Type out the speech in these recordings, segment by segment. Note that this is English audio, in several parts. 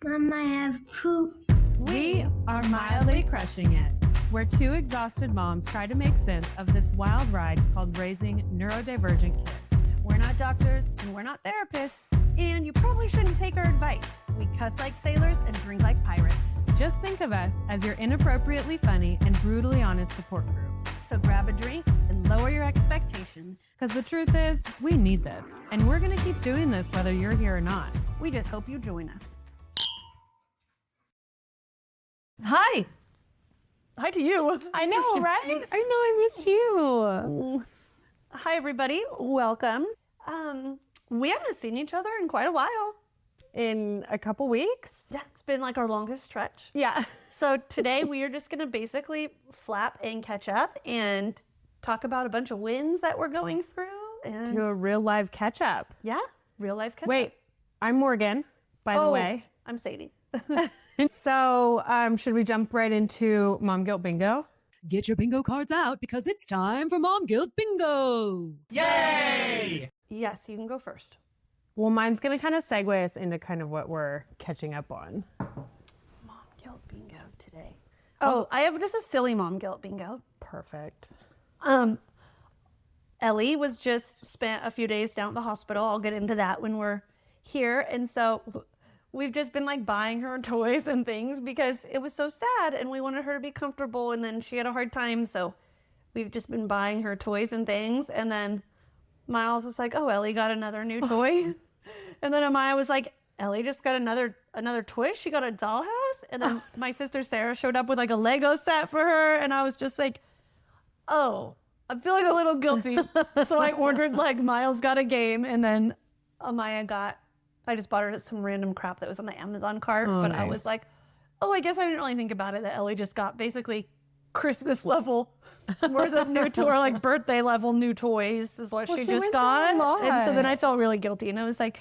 Mom, I have poop. We are mildly crushing it. We're two exhausted moms try to make sense of this wild ride called raising neurodivergent kids. We're not doctors and we're not therapists, and you probably shouldn't take our advice. We cuss like sailors and drink like pirates. Just think of us as your inappropriately funny and brutally honest support group. So grab a drink and lower your expectations. Because the truth is, we need this, and we're going to keep doing this whether you're here or not. We just hope you join us. Hi. Hi to you. I know, right? I know, I missed you. Hi, everybody. Welcome. We haven't seen each other in quite a while. In a couple weeks? Yeah, it's been like our longest stretch. Yeah. So today we are just going to basically flap and catch up and talk about a bunch of wins that we're going through. And Do a real live catch up. yeah, real life catch up. Wait, I'm Morgan, by the way. I'm Sadie. So, should we jump right into Mom Guilt Bingo? Get your bingo cards out because it's time for Mom Guilt Bingo. Yes, you can go first. Well, mine's going to kind of segue us into kind of what we're catching up on. Mom guilt bingo today. Oh, I have just a silly mom guilt bingo. Perfect. Ellie was just spent a few days down at the hospital. I'll get into that when we're here. And so we've just been like buying her toys and things because it was so sad and we wanted her to be comfortable, and then she had a hard time. So we've just been buying her toys and things. And then Miles was like, oh, Ellie got another new toy. And then Amaya was like, Ellie just got another toy. She got a dollhouse. And then my sister Sarah showed up with like a Lego set for her. And I was just like, oh, I'm feeling a little guilty. So I ordered like Miles got a game, and then Amaya I just bought her some random crap that was on the Amazon cart. Oh, but I nice. was like, oh, I guess I didn't really think about it that Ellie just got basically Christmas level worth of new or like birthday level new toys is what Well, she she just went through got. a lot. And so then I felt really guilty, and I was like,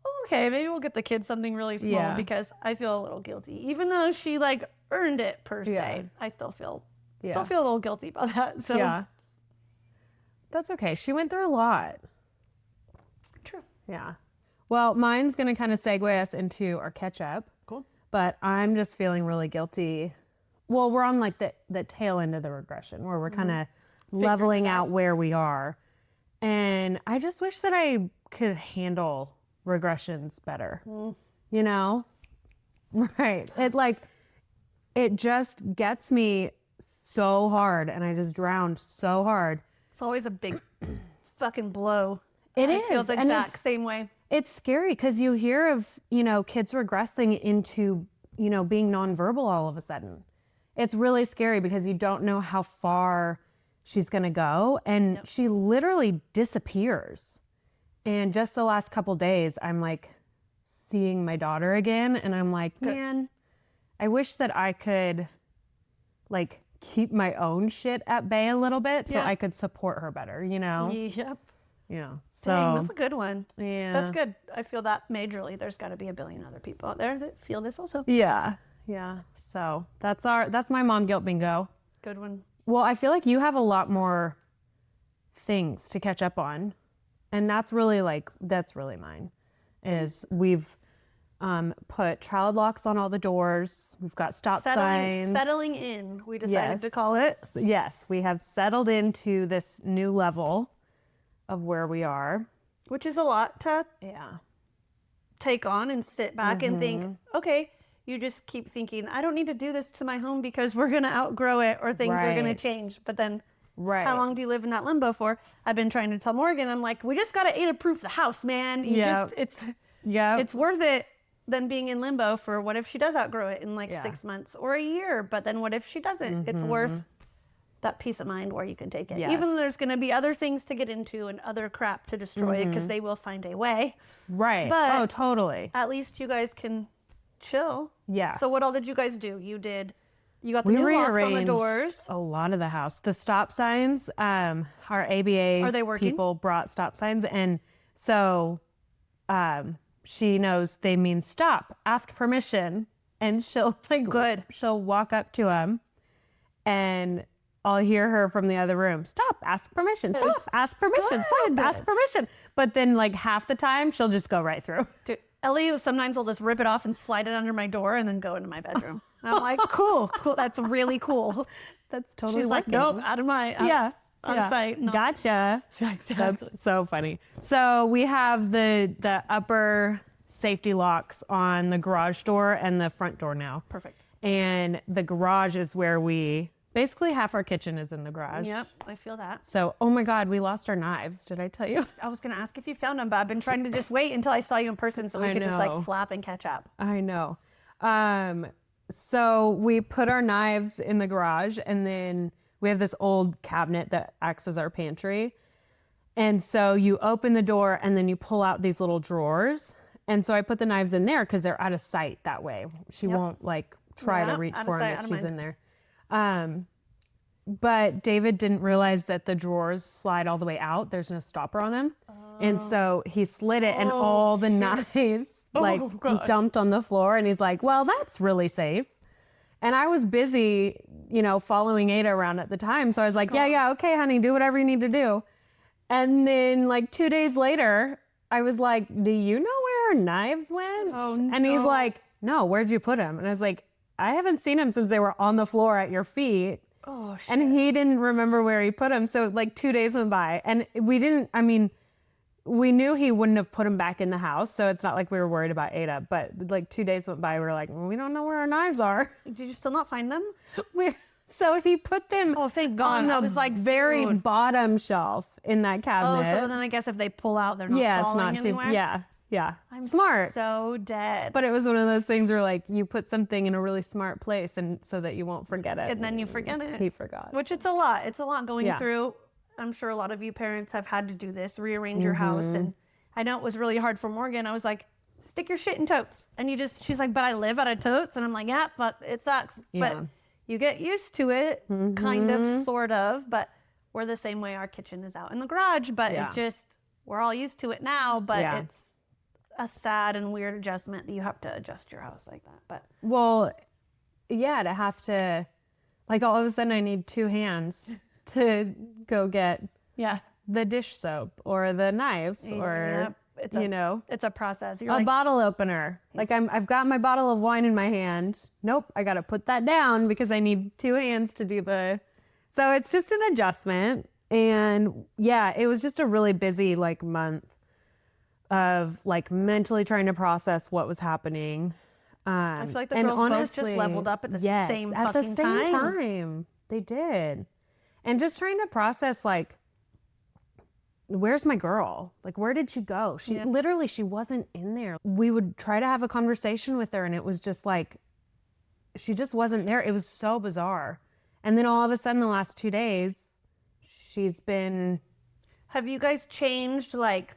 oh, okay, maybe we'll get the kids something really small Yeah. because I feel a little guilty. Even though she like earned it per se, Yeah. I still feel Yeah. a little guilty about that. So Yeah. That's okay. She went through a lot. true. Yeah. Well, mine's going to kind of segue us into our catch up. Cool. But I'm just feeling really guilty. Well, we're on like the tail end of the regression where we're kind of leveling out where we are. And I just wish that I could handle regressions better. You know? Right. It just gets me so hard, and I just drowned so hard. It's always a big fucking blow. It I feel is, the and exact it's- same way. It's scary because you hear of, kids regressing into, being nonverbal all of a sudden. It's really scary because you don't know how far she's going to go. And she literally disappears. And just the last couple days, I'm like seeing my daughter again. And I'm like, man, I wish that I could like keep my own shit at bay a little bit so Yeah. I could support her better, Yep. Yeah. Dang, So that's a good one. yeah. That's good. I feel that majorly. There's got to be a billion other people out there that feel this also. Yeah. Yeah. So that's my mom guilt bingo. Good one. Well, I feel like you have a lot more things to catch up on. And that's really mine. Is we've put child locks on all the doors. We've got stop signs. Settling in, we decided Yes. to call it. Yes, we have settled into this new level of where we are. Which is a lot to Yeah. take on and sit back and think, Mm-hmm. okay, you just keep thinking, I don't need to do this to my home because we're going to outgrow it or things are going to Right. change. But then Right. how long do you live in that limbo for? I've been trying to tell Morgan, I'm like, we just got to ADA-proof the house, man. Yep. Yeah. It's worth it than being in limbo for what if she does outgrow it in like Yeah. 6 months or a year, but then what if she doesn't? It's worth that peace of mind where you can take it. Yes. Even though there's going to be other things to get into and other crap to destroy it because they will find a way. Right. But- oh, totally. At least you guys can chill. Yeah. So what all did you guys do? You got the We new locks on the rearranged doors. a lot of the house. The stop signs, our ABA Are they working? people brought stop signs, and so she knows they mean stop, ask permission, and she'll Good. She'll walk up to them, and I'll hear her from the other room. Stop, ask permission. Stop, ask permission. Stop, Good. ask permission. But then like half the time she'll just go right through. Dude, Ellie sometimes will just rip it off and slide it under my door and then go into my bedroom. And I'm like, cool. That's really cool. That's totally She's like, working. nope, out of my out of sight. No. Gotcha. Yeah, exactly. That's so funny. So we have the upper safety locks on the garage door and the front door now. Perfect. And the garage is where we basically half our kitchen is in the garage. Yep, I feel that. So, oh my God, we lost our knives. Did I tell you? I was gonna ask if you found them, but I've been trying to just wait until I saw you in person so we I could just know. like flap and catch up. I know. So we put our knives in the garage, and then we have this old cabinet that acts as our pantry. And so you open the door and then you pull out these little drawers. And so I put the knives in there because they're out of sight that way. She won't like try to reach for them if she's in there. But David didn't realize that the drawers slide all the way out. There's no stopper on them. And so he slid it and all the knives dumped on the floor. And he's like, well, that's really safe. And I was busy, following Ada around at the time. So I was like, yeah, okay, honey, do whatever you need to do. And then like 2 days later, I was like, do you know where our knives went? And he's like, no, where'd you put them? And I was like, I haven't seen them since they were on the floor at your feet. Oh, shit. And he didn't remember where he put them. So like 2 days went by and we knew he wouldn't have put them back in the house. So it's not like we were worried about Ada, but like 2 days went by. We were like, we don't know where our knives are. Did you still not find them? So he put them thank God. on I the was like, very dude. bottom shelf in that cabinet. Oh, so then I guess if they pull out, they're not falling anywhere? Yeah. I'm smart. so dead. But it was one of those things where like you put something in a really smart place and so that you won't forget it. And then you forget it. He forgot. Which it's a lot. It's a lot going through. I'm sure a lot of you parents have had to do this, rearrange your house. And I know it was really hard for Morgan. I was like, stick your shit in totes. And she's like, but I live out of totes. And I'm like, yeah, but it sucks. Yeah. But you get used to it, kind of, sort of. But we're the same way. Our kitchen is out in the garage, but we're all used to it now. But it's a sad and weird adjustment that you have to adjust your house like that. But well, yeah, to have to, like all of a sudden I need 2 hands to go get the dish soap or the knives or, it's a process. You're a like, bottle opener. Like I've got my bottle of wine in my hand. Nope, I got to put that down because I need 2 hands to do so it's just an adjustment. And yeah, it was just a really busy like month of like mentally trying to process what was happening. I feel like the girls both just leveled up at the same fucking time. They did. And just trying to process like, where's my girl? Like, where did she go? She literally, she wasn't in there. We would try to have a conversation with her and it was just like, she just wasn't there. It was so bizarre. And then all of a sudden the last 2 days, she's been. Have you guys changed like,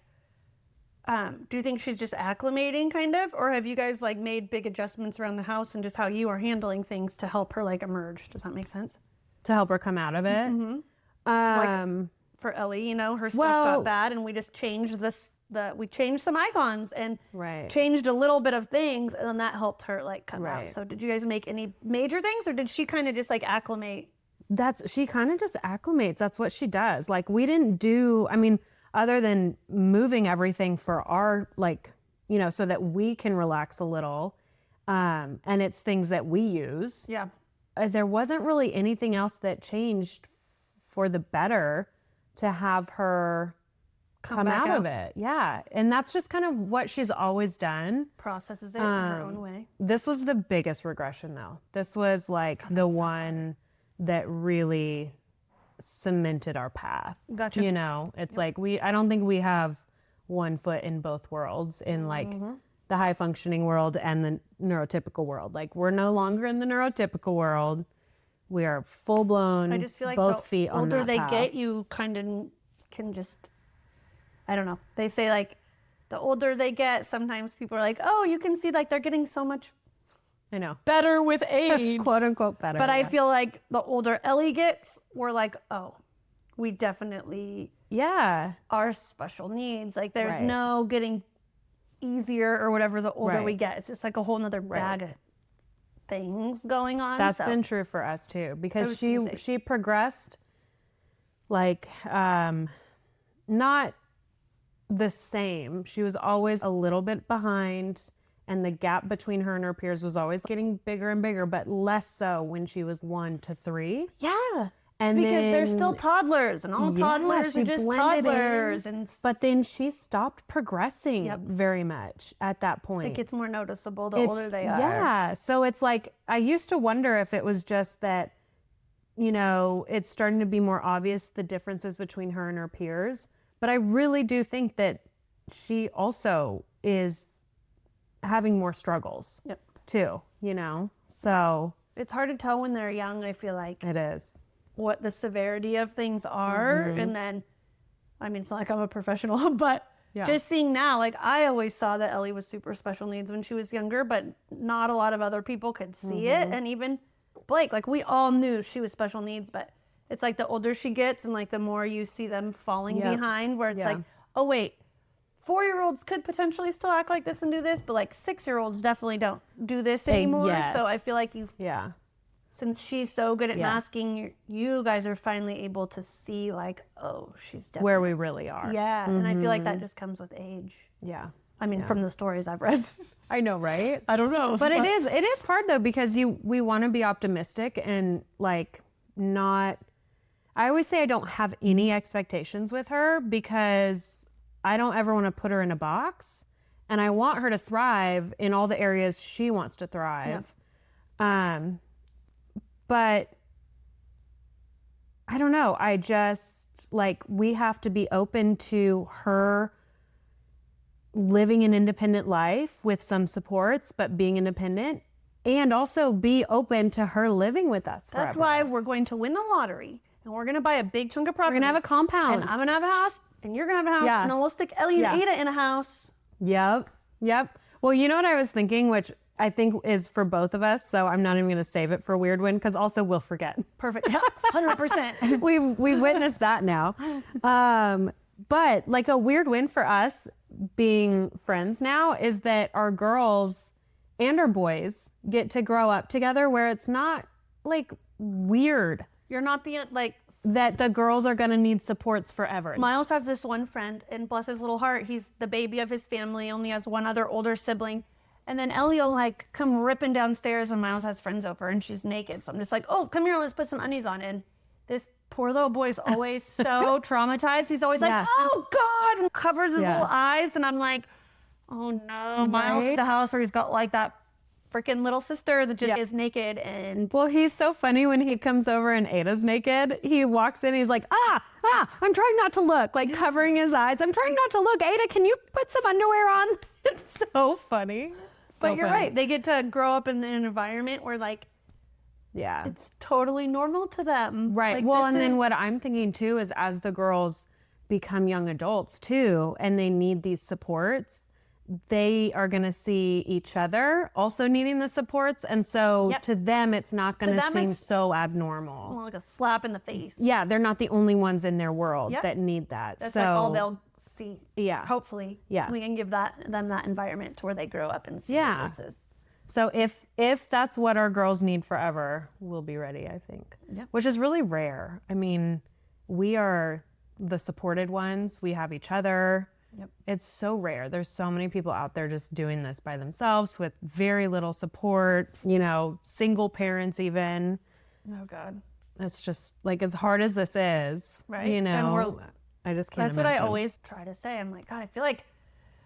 do you think she's just acclimating kind of? Or have you guys like made big adjustments around the house and just how you are handling things to help her like emerge? Does that make sense? To help her come out of it? Like for Ellie, her stuff got bad and we just changed we changed some icons and changed a little bit of things and then that helped her like come out. So did you guys make any major things or did she kind of just like acclimate? She kind of just acclimates. That's what she does. Like we didn't do, other than moving everything for our, like, so that we can relax a little. And it's things that we use. Yeah. There wasn't really anything else that changed for the better to have her come out of it. Yeah. And that's just kind of what she's always done. Processes it in her own way. This was the biggest regression though. This was like the one that really cemented our path. Gotcha. It's like I don't think we have one foot in both worlds in like the high functioning world and the neurotypical world. Like we're no longer in the neurotypical world. We are full blown. I just feel like both feet on that older they path. get, you kind of can just, I don't know. They say like the older they get, sometimes people are like, oh, you can see like they're getting so much better with age. Quote unquote better. But I feel like the older Ellie gets, we're like, oh, we definitely are special needs. Like there's no getting easier or whatever the older we get. It's just like a whole nother bag of things going on. That's been true for us too, because she progressed like not the same. She was always a little bit behind, and the gap between her and her peers was always getting bigger and bigger, but less so when she was 1 to 3. Yeah. And Because they're then, still toddlers, and all toddlers she are just blended toddlers. in, And but then she stopped progressing Yep. very much at that point. it gets more noticeable the older they are. Yeah. So it's like, I used to wonder if it was just that, you know, it's starting to be more obvious the differences between her and her peers. But I really do think that she also is having more struggles Yep. too, you know? So It's hard to tell when they're young, I feel like, it is. what the severity of things are. And then, I mean, it's not like I'm a professional, but Yeah. just seeing now, like, I always saw that Ellie was super special needs when she was younger, but not a lot of other people could see it. And even Blake, like, we all knew she was special needs, but it's like the older she gets and like the more you see them falling Yep. behind, where it's Yeah. like, oh wait, 4-year-olds could potentially still act like this and do this, but like 6-year-olds definitely don't do this anymore. yes. So I feel like you've, Yeah. since she's so good at Yeah. masking, you guys are finally able to see like, oh, she's definitely Where we really are. yeah. And I feel like that just comes with age. Yeah. I mean, from the stories I've read. I know, right? I don't know, But it is hard though, because we want to be optimistic and like not, I always say I don't have any expectations with her because I don't ever want to put her in a box, and I want her to thrive in all the areas she wants to thrive. But I don't know. I just like, we have to be open to her living an independent life with some supports, but being independent, and also be open to her living with us forever. That's why we're going to win the lottery, and we're going to buy a big chunk of property. We're gonna have a compound. And I'm going to have a house, and you're going to have a house, Yeah. and then we'll stick Ellie and Yeah. Ada in a house. Yep. Well, you know what I was thinking, which I think is for both of us, so I'm not even gonna save it for a weird one, because also we'll forget. Perfect. Yeah, 100%. we witnessed that now. But like a weird win for us being friends now is that our girls and our boys get to grow up together, where it's not like weird You're not the, like, that the girls are gonna need supports forever. Miles has this one friend, and bless his little heart, he's the baby of his family, only has one other older sibling. And then Ellie will like come ripping downstairs when Miles has friends over and she's naked. So I'm just like, oh, come here, let's put some undies on. And this poor little boy's always so traumatized. He's always like, Yeah. oh God, and covers his Yeah. little eyes. And I'm like, oh no, Miles Right? to the house where he's got like that freaking little sister that just Yeah. is naked. And Well, he's so funny when he comes over and Ada's naked. He walks in, he's like, I'm trying not to look, like covering his eyes. I'm trying not to look. Ada, can you put some underwear on? It's so funny. but you're right. They get to grow up in an environment where like Yeah. it's totally normal to them. Right. Like, Well, this and then is- what I'm thinking too is, as the girls become young adults too, and they need these supports, they are going to see each other also needing the supports. And so Yep. to them, it's not going to them, seem it's- so abnormal. like a slap in the face. Yeah. They're not the only ones in their world Yep. that need that. That's so, like all they'll see. yeah. Hopefully, Yeah. we can give them that environment to where they grow up and see Yeah. what this is. So if that's what our girls need forever, we'll be ready, I think. Yep. Which is really rare. I mean, we are the supported ones. We have each other. Yep. It's so rare. There's so many people out there just doing this by themselves with very little support, single parents even. Oh God. It's just like, as hard as this is, Right. And we're- I just can't That's what I imagine. always try to say. I'm like, God, I feel like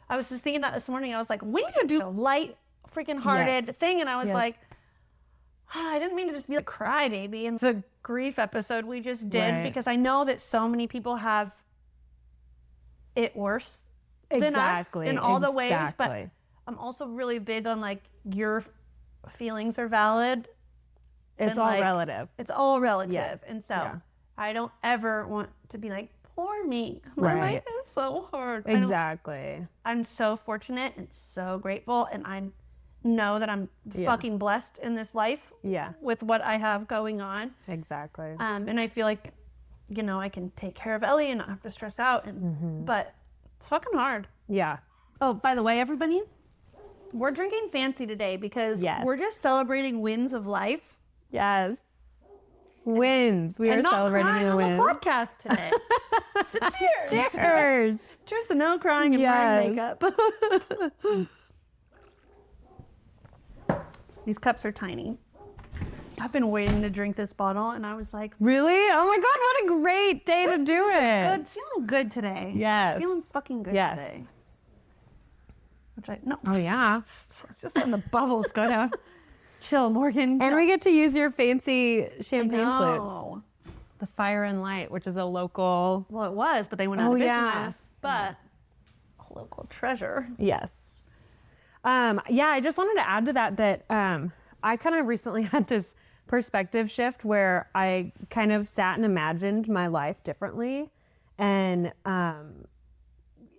I was just thinking that this morning. I was like, we need to do a light, freaking hearted thing. And I was Yes. like, I didn't mean to just be like crybaby in the grief episode we just did, Right. because I know that so many people have it worse than us Exactly. in all the ways. But Exactly. I'm also really big on like, your feelings are valid. It's and, all like, relative. It's all relative. Yeah. And so Yeah. I don't ever want to be like, poor me. My Right. life is so hard. I don't- Exactly. I'm so fortunate and so grateful. And I know that I'm fucking blessed in this life Yeah, with what I have going on. exactly. And I feel like, I can take care of Ellie and not have to stress out. And But it's fucking hard. Yeah. Oh, by the way, everybody, we're drinking fancy today because Yes. we're just celebrating wins of life. Yes. Wins. We are and not celebrating crying a on win. the podcast today. So cheers. Cheers. Cheers to no crying and wearing makeup. These cups are tiny. I've been waiting to drink this bottle, and I was like, Really? Oh my God, what a great day to do it. good, feeling good today. Yes. Feeling fucking good Yes. today. Which no. Oh yeah. Just letting the bubbles go down. Chill, Morgan. And we get to use your fancy champagne flutes. No. The Fire and Light, which is a local. Well, it was, but they went out of yeah. business. But a local treasure. Yes. Yeah, I just wanted to add to that I kind of recently had this perspective shift where I kind of sat and imagined my life differently. And I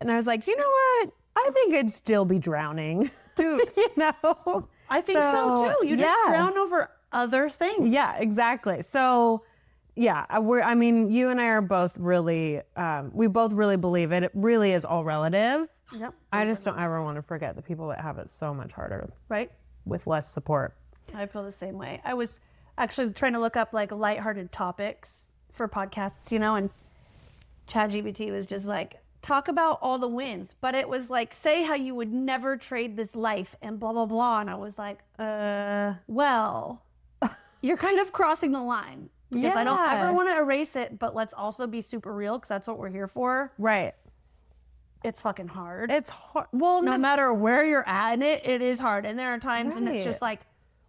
was like, you know what? I think I'd still be drowning. Dude, you know? I think so too. You just yeah. drown over other things. Yeah, exactly. So yeah, you and I are both really, we both really believe it. It really is all relative. Yep. I just don't ever want to forget the people that have it so much harder Right? with less support. I feel the same way. I was actually trying to look up like lighthearted topics for podcasts, and ChatGPT was just like, talk about all the wins. But it was like, say how you would never trade this life and blah, blah, blah. And I was like, well, you're kind of crossing the line. Because I don't ever want to erase it, but let's also be super real because that's what we're here for. Right. It's fucking hard. It's hard. Well, no matter where you're at in it, it is hard. And there are times and it's just like,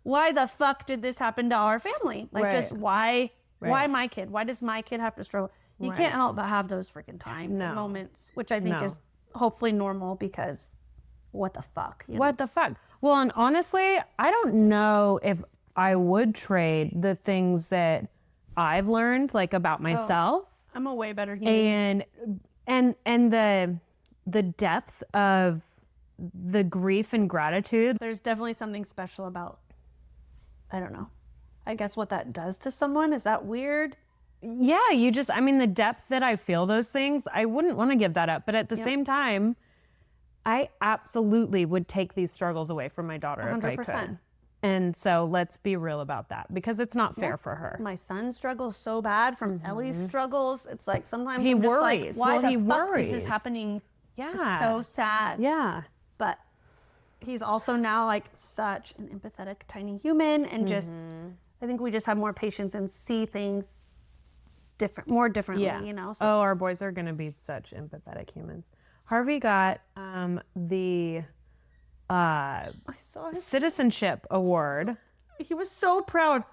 why the fuck did this happen to our family? Like just why my kid? Why does my kid have to struggle? You can't help but have those freaking times and moments, which I think is hopefully normal because what the fuck? What the fuck? Well, and honestly, I don't know if I would trade the things that I've learned like about myself. I'm a way better human. And the depth of the grief and gratitude. There's definitely something special about, I don't know, I guess what that does to someone. Is that weird? Yeah, the depth that I feel those things, I wouldn't want to give that up. But at the same time, I absolutely would take these struggles away from my daughter 100%. If I could. And so let's be real about that because it's not fair for her. My son struggles so bad from Ellie's struggles. It's like sometimes he I'm just worries. Like, why he the fuck worries. is this happening? Yeah. It's so sad. Yeah. But he's also now like such an empathetic tiny human and just I think we just have more patience and see things more differently, So. Oh, our boys are going to be such empathetic humans. Harvey got the I saw his citizenship award. He was so proud.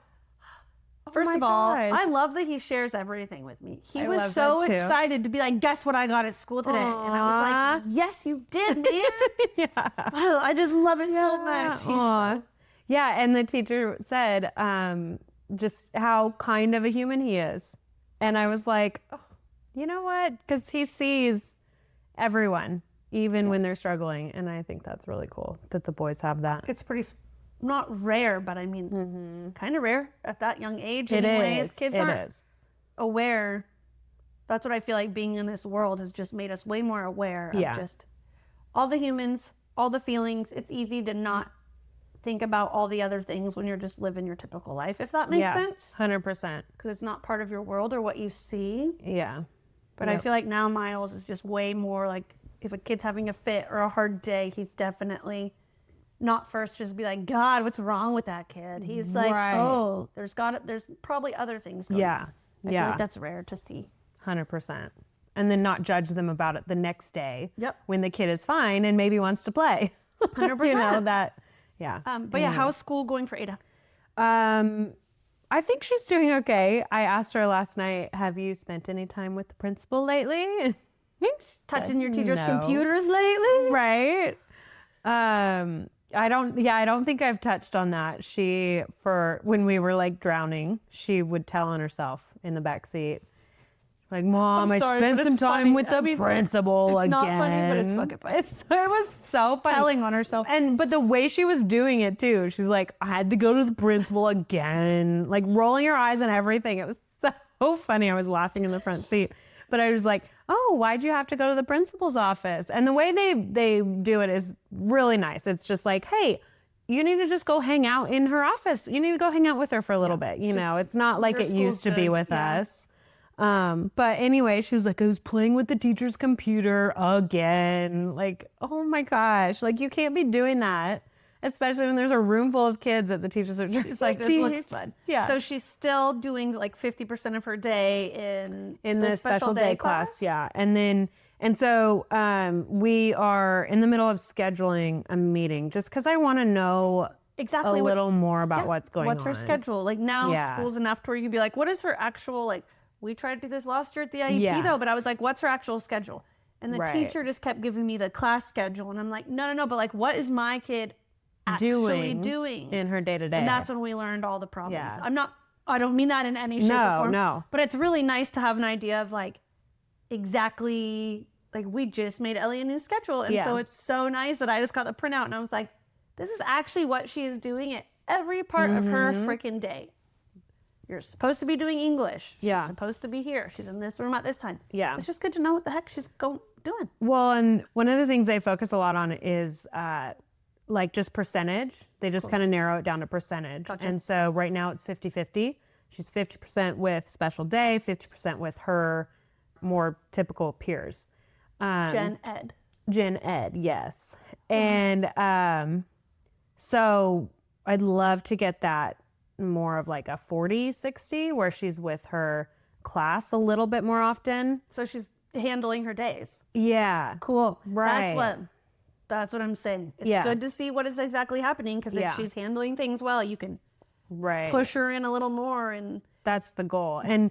First of all, gosh. I love that he shares everything with me. He I was love so that too. excited to be like, guess what I got at school today? Aww. And I was like, yes, you did, man. Yeah. Oh, I just love it so much. Yeah, and the teacher said just how kind of a human he is. And I was like, oh, you know what? Because he sees everyone, even when they're struggling. And I think that's really cool that the boys have that. It's pretty, not rare, but I mean, kind of rare at that young age. It anyways. is. Kids aren't aware. That's what I feel like being in this world has just made us way more aware of just all the humans, all the feelings. It's easy to not think about all the other things when you're just living your typical life, if that makes sense. 100%. Because it's not part of your world or what you see. Yeah. But I feel like now Miles is just way more like, if a kid's having a fit or a hard day, he's definitely not first just be like, God, what's wrong with that kid? He's like, oh, there's probably other things going on. I feel like that's rare to see. 100%. And then not judge them about it the next day. Yep. When the kid is fine and maybe wants to play. 100%. That. Yeah. But how's school going for Ada? I think she's doing okay. I asked her last night, have you spent any time with the principal lately? She's touching your teacher's computers lately? Right. I don't think I've touched on that. When we were like drowning, she would tell on herself in the back seat. Like, Mom, I spent some time with the principal again. It's not funny, but it's fucking funny. It was so funny. Telling on herself. But the way she was doing it too, she's like, I had to go to the principal again. Like rolling her eyes and everything. It was so funny. I was laughing in the front seat. But I was like, oh, why'd you have to go to the principal's office? And the way they do it is really nice. It's just like, hey, you need to just go hang out in her office. You need to go hang out with her for a little bit. You know, it's not like your it school used to be should, with yeah. us. But anyway, she was like, I was playing with the teacher's computer again. Like, oh my gosh, like you can't be doing that, especially when there's a room full of kids that the teachers are trying It's to like, this teach. looks fun. Yeah. So she's still doing like 50% of her day in the the special day class. Yeah. And so we are in the middle of scheduling a meeting just because I want to know Exactly a what- little more about Yeah. what's going What's on. her schedule? Like now Yeah. school's enough to where you'd be like, what is her actual, like, we tried to do this last year at the IEP Yeah. though, but I was like, what's her actual schedule? And the Right. teacher just kept giving me the class schedule. And I'm like, no, but like, what is my kid actually doing? in her day to day. And that's when we learned all the problems. Yeah. I don't mean that in any shape or form. No. But it's really nice to have an idea of like exactly, like we just made Ellie a new schedule. And so Yeah. it's so nice that I just got the printout and I was like, this is actually what she is doing at every part of her freaking day. You're supposed to be doing English. Yeah. She's supposed to be here. She's in this room at this time. Yeah. It's just good to know what the heck she's doing. Well, and one of the things I focus a lot on is like just percentage. They just kind of narrow it down to percentage. Gotcha. And so right now it's 50-50. She's 50% with special day, 50% with her more typical peers. Gen Ed. Gen Ed, yes. And so I'd love to get that more of like a 40-60 where she's with her class a little bit more often. So she's handling her days. Yeah. Cool. Right. That's what I'm saying. It's Yeah. good to see what is exactly happening because if Yeah. she's handling things well, you can Right. push her in a little more. And That's the goal. And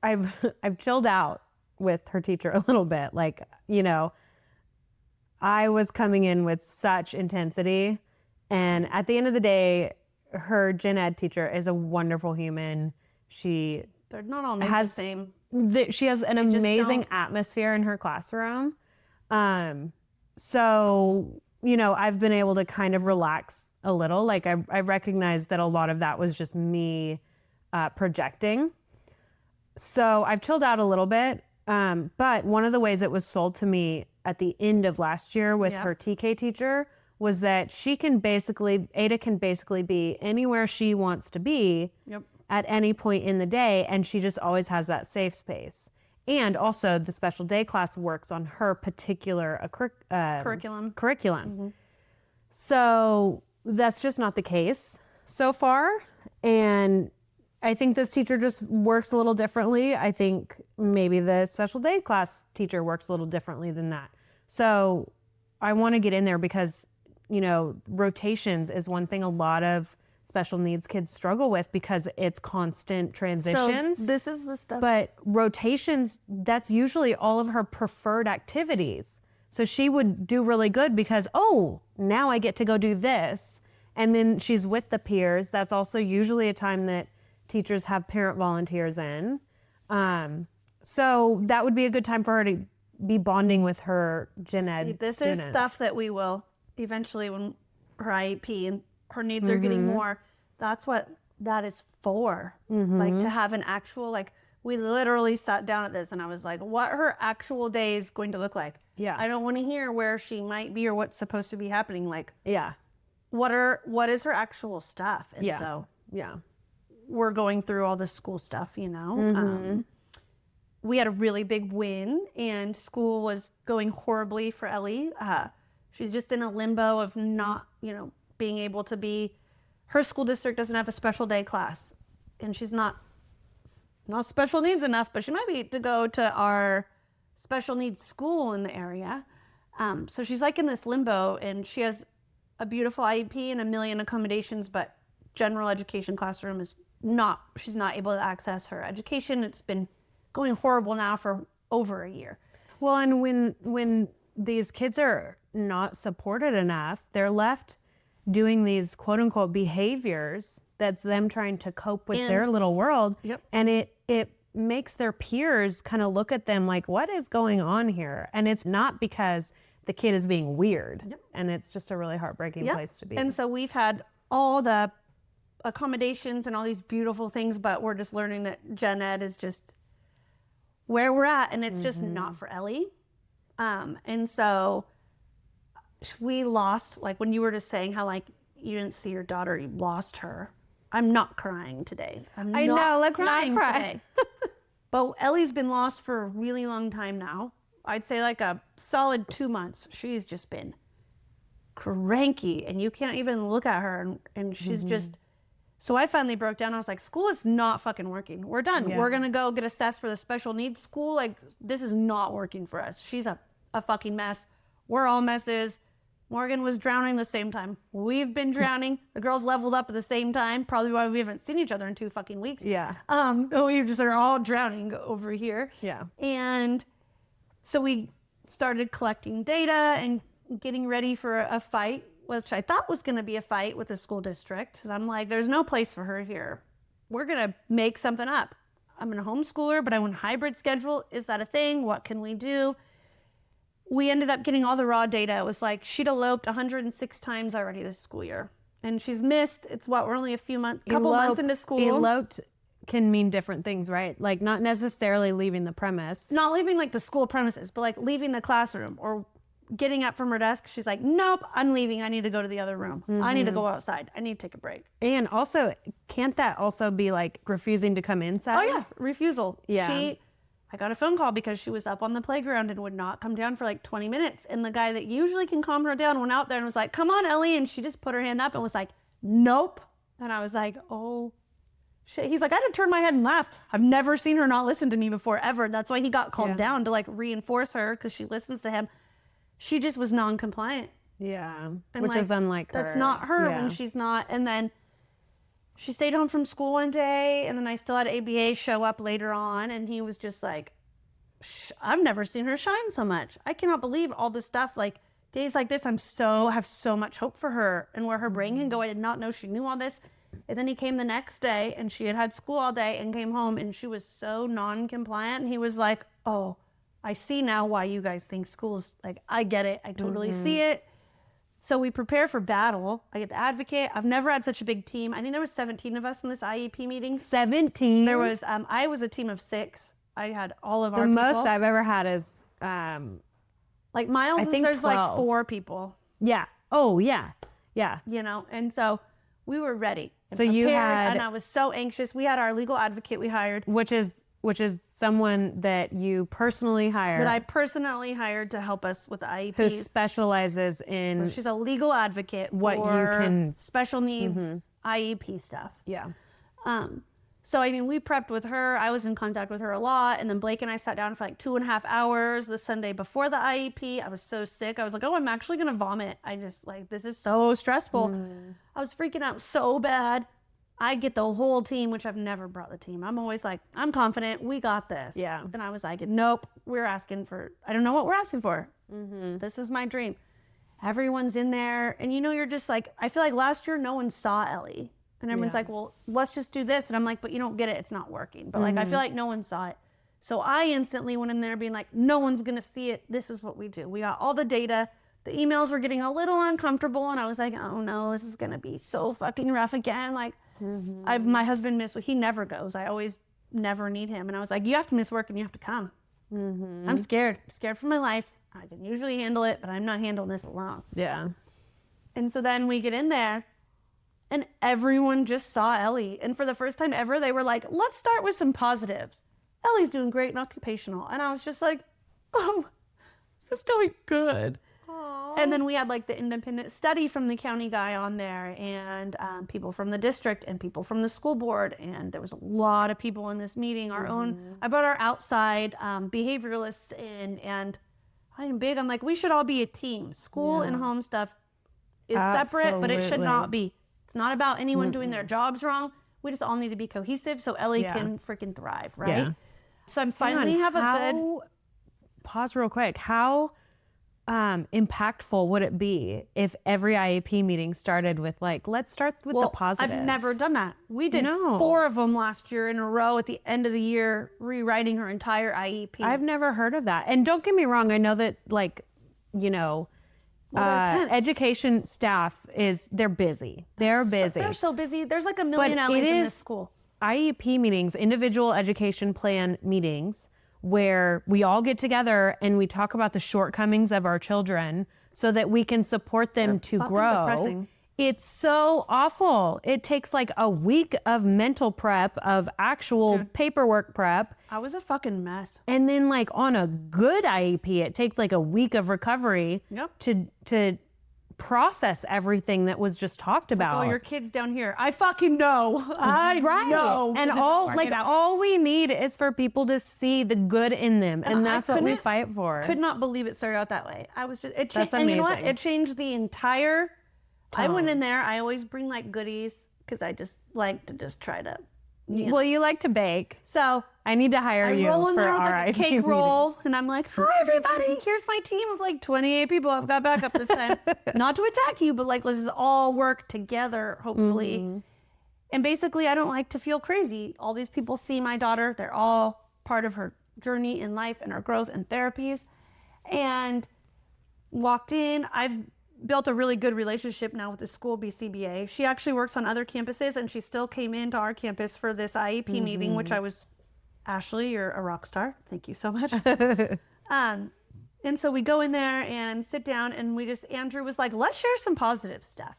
I've chilled out with her teacher a little bit. Like, you know, I was coming in with such intensity, and at the end of the day, her gen ed teacher is a wonderful human. they're not all made the Has- same. She has an just amazing don't- atmosphere in her classroom. So, you know, I've been able to kind of relax a little. Like I recognize that a lot of that was just me projecting. So I've chilled out a little bit. But one of the ways it was sold to me at the end of last year with Yeah. her TK teacher was that Ada can basically be anywhere she wants to be Yep. at any point in the day, and she just always has that safe space. And also the special day class works on her particular Curriculum. curriculum. So that's just not the case so far. And I think this teacher just works a little differently. I think maybe the special day class teacher works a little differently than that. So I want to get in there because, you know, rotations is one thing a lot of special needs kids struggle with because it's constant transitions. So this is the stuff. But rotations, that's usually all of her preferred activities. So she would do really good because, oh, now I get to go do this. And then she's with the peers. That's also usually a time that teachers have parent volunteers in. So that would be a good time for her to be bonding with her gen ed See, this students. is stuff that we will eventually, when her IEP and her needs are getting more, that's what that is for. Like to have an actual, like we literally sat down at this and I was like, what her actual day is going to look like. Yeah. I don't want to hear where she might be or what's supposed to be happening. Like Yeah. what is her actual stuff? And Yeah. so Yeah. we're going through all the school stuff, you know. We had a really big win and school was going horribly for Ellie. She's just in a limbo of not, you know, being able to be, her school district doesn't have a special day class and she's not special needs enough, but she might be to go to our special needs school in the area. So she's like in this limbo and she has a beautiful IEP and a million accommodations, but general education classroom is not, she's not able to access her education. It's been going horrible now for over a year. Well, and when these kids are not supported enough, they're left doing these quote unquote behaviors that's them trying to cope with their little world. Yep. And it makes their peers kind of look at them like, what is going on here? And it's not because the kid is being weird. Yep. And it's just a really heartbreaking place to be. And so we've had all the accommodations and all these beautiful things, but we're just learning that gen ed is just where we're at and it's just not for Ellie. And so we lost, like when you were just saying how like you didn't see your daughter, you lost her. I'm not crying today. I know, let's not cry. Today. But Ellie's been lost for a really long time now. I'd say like a solid 2 months. She's just been cranky and you can't even look at her and she's just, so I finally broke down. I was like, school is not fucking working. We're done. Yeah. We're going to go get assessed for the special needs school. Like this is not working for us. She's a fucking mess. We're all messes. Morgan was drowning the same time. We've been drowning. The girls leveled up at the same time. Probably why we haven't seen each other in 2 fucking weeks. Yeah. We just are all drowning over here. Yeah. And so we started collecting data and getting ready for a fight, which I thought was going to be a fight with the school district. Because I'm like, there's no place for her here. We're going to make something up. I'm going to homeschool her, but I want a hybrid schedule. Is that a thing? What can we do? We ended up getting all the raw data. It was like she'd eloped 106 times already this school year. And she's missed. We're only a couple months into school. Eloped can mean different things, right? Like not necessarily leaving the premise. Not leaving like the school premises, but like leaving the classroom or getting up from her desk. She's like, nope, I'm leaving. I need to go to the other room. I need to go outside. I need to take a break. And also, can't that also be like refusing to come inside? Oh yeah, refusal. Yeah. I got a phone call because she was up on the playground and would not come down for like 20 minutes. And the guy that usually can calm her down went out there and was like, come on, Ellie. And she just put her hand up and was like, nope. And I was like, oh shit. He's like, I had to turn my head and laugh. I've never seen her not listen to me before, ever. That's why he got calmed down, to like reinforce her because she listens to him. She just was non-compliant. Yeah. And Which like, is unlike her. That's not her Yeah. when she's not. And then she stayed home from school one day, and then I still had ABA show up later on, and he was just like, I've never seen her shine so much. I cannot believe all this stuff. Like days like this, have so much hope for her and where her brain can go. I did not know she knew all this. And then he came the next day, and she had school all day and came home, and she was so non-compliant. And he was like, oh, I see now why you guys think school's like, I get it. I totally see it. So we prepare for battle. I get to advocate. I've never had such a big team. I think there was 17 of us in this IEP meeting. 17? There was, I was a team of 6. I had all of our The people. most I've ever had is, like Miles, I think there's 12. like 4 people, yeah. Oh, yeah. Yeah. you know? And so we were ready. And So you prepared, had- and I was so anxious. We had our legal advocate we hired. Which is someone that you personally hire. That I personally hired to help us with the IEPs. who specializes in She's a legal advocate what you for can- special needs IEP stuff. yeah. So, I mean, we prepped with her. I was in contact with her a lot. And then Blake and I sat down for like 2.5 hours the Sunday before the IEP. I was so sick. I was like, oh, I'm actually going to vomit. I just like, this is so stressful. I was freaking out so bad. I get the whole team, which I've never brought the team. I'm always like, I'm confident. We got this. Yeah. And I was like, nope, we're asking for, I don't know what we're asking for. This is my dream. Everyone's in there. And you know, you're just like, I feel like last year no one saw Ellie. And everyone's like, well, let's just do this. And I'm like, but you don't get it. It's not working. But like, I feel like no one saw it. So I instantly went in there being like, no one's going to see it. This is what we do. We got all the data. The emails were getting a little uncomfortable. And I was like, oh no, this is going to be so fucking rough again. Like my husband he never goes. I always never need him. And I was like, you have to miss work and you have to come. I'm scared. I'm scared for my life. I can usually handle it, but I'm not handling this alone. Yeah. And so then we get in there. And everyone just saw Ellie. And for the first time ever, they were like, let's start with some positives. Ellie's doing great in occupational. And I was just like, oh, this is going good. Aww. And then we had like the independent study from the county guy on there and people from the district and people from the school board. And there was a lot of people in this meeting. I brought our outside behavioralists in, and I am big on like, we should all be a team. School and home stuff is separate, but it should not be. It's not about anyone doing their jobs wrong. We just all need to be cohesive so Ellie can freaking thrive, right? Yeah. So I'm finally Pause real quick. How impactful would it be if every IEP meeting started with like, let's start with the positives? I've never done that. We did No. 4 of them last year in a row at the end of the year, rewriting her entire IEP. I've never heard of that. And don't get me wrong. I know that like, you know, they're tense. education staff they're busy. They're busy. They're so busy. There's like a million But Ellies it in is- this school. IEP meetings, individual education plan meetings, where we all get together and we talk about the shortcomings of our children so that we can support them to fucking grow. depressing. It's so awful. It takes like a week of mental prep, of actual paperwork prep. I was a fucking mess. And then like on a good IEP, it takes like a week of recovery to process everything that was just talked about. Oh, your kid's down here. I fucking know. I Right. know. And all we need is for people to see the good in them. And that's what we fight for. Could not believe it started out that way. I was just, That's and you know what? amazing. It changed the entire, I went in there. I always bring like goodies because I just like to just try to. Well, you like to bake. So I need to hire you roll in for there with our like a IEP cake meeting. roll, and I'm like, "Hi, everybody! Here's my team of like 28 people. I've got backup this time. Not to attack you, but like let's just all work together, hopefully." Mm-hmm. And basically, I don't like to feel crazy. All these people see my daughter; they're all part of her journey in life and her growth and therapies. And walked in. I've built a really good relationship now with the school BCBA. She actually works on other campuses, and she still came into our campus for this IEP meeting, which I was. Ashley, you're a rock star. Thank you so much. And so we go in there and sit down, and Andrew was like, let's share some positive stuff.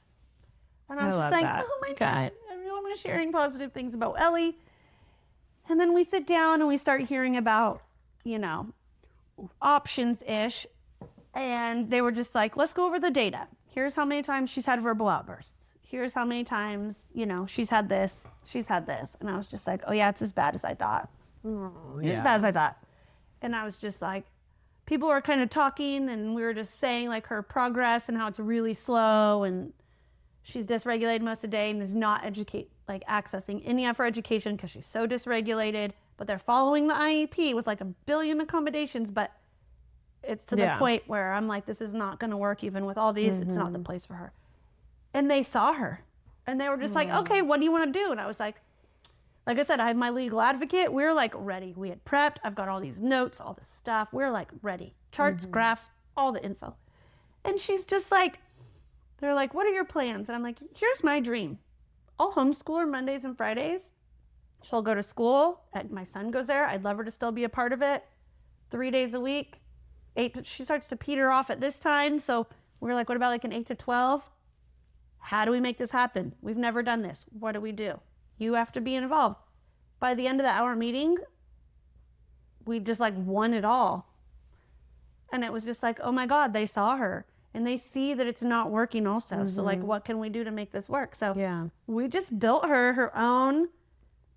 And I was just like, oh my God, everyone was sharing positive things about Ellie. And then we sit down and we start hearing about, options-ish. And they were just like, let's go over the data. Here's how many times she's had verbal outbursts. Here's how many times, she's had this, she's had this. And I was just like, oh yeah, it's as bad as I thought. As bad as I thought. And I was just like, people were kind of talking, and we were just saying like her progress and how it's really slow, and she's dysregulated most of the day and is not accessing any of her education because she's so dysregulated. But they're following the IEP with like 1 billion accommodations, but it's to the point where I'm like, this is not going to work even with all these. It's not the place for her. And they saw her, and they were just like, okay, what do you want to do? And I was like I said, I have my legal advocate. We're like ready. We had prepped. I've got all these notes, all this stuff. We're like ready. Charts, graphs, all the info. And she's just like, they're like, what are your plans? And I'm like, here's my dream. I'll homeschool her Mondays and Fridays. She'll go to school. My son goes there. I'd love her to still be a part of it. 3 days a week. She starts to peter off at this time. So we're like, what about like an 8 to 12? How do we make this happen? We've never done this. What do we do? You have to be involved. By the end of the hour meeting, we just like won it all. And it was just like, oh my God, they saw her and they see that it's not working also. So like, what can we do to make this work? So we just built her own.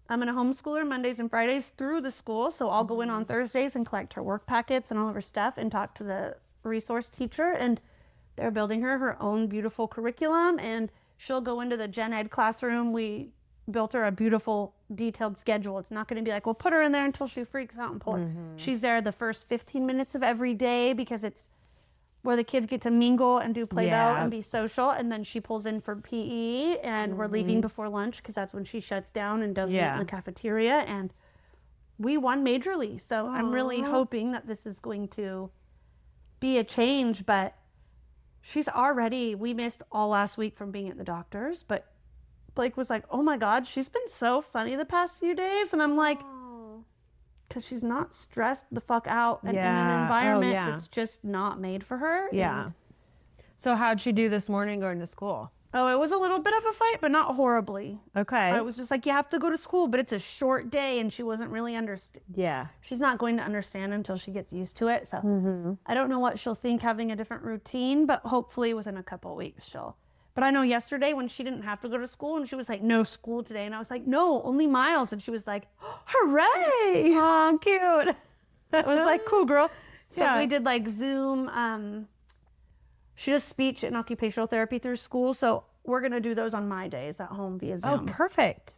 I'm going to homeschool her Mondays and Fridays through the school. So I'll go in on Thursdays and collect her work packets and all of her stuff and talk to the resource teacher. And they're building her own beautiful curriculum, and she'll go into the gen ed classroom. We built her a beautiful detailed schedule. It's not going to be like, we'll put her in there until she freaks out and pull her. She's there the first 15 minutes of every day because it's where the kids get to mingle and do Play-Doh and be social. And then she pulls in for PE, and we're leaving before lunch because that's when she shuts down and does meet in the cafeteria. And we won majorly. So I'm really hoping that this is going to be a change, but she's already, we missed all last week from being at the doctor's, but Blake was like, oh my God, she's been so funny the past few days. And I'm like, because she's not stressed the fuck out and in an environment that's just not made for her. Yeah. So how'd she do this morning going to school? Oh, it was a little bit of a fight, but not horribly. Okay. I was just like, you have to go to school, but it's a short day, and she wasn't really she's not going to understand until she gets used to it. So I don't know what she'll think having a different routine, but hopefully within a couple of weeks she'll. But I know yesterday when she didn't have to go to school and she was like, no school today. And I was like, no, only Miles. And she was like, hooray. Oh, cute. I was like, cool, girl. So we did like Zoom. She does speech and occupational therapy through school. So we're going to do those on my days at home via Zoom. Oh, perfect.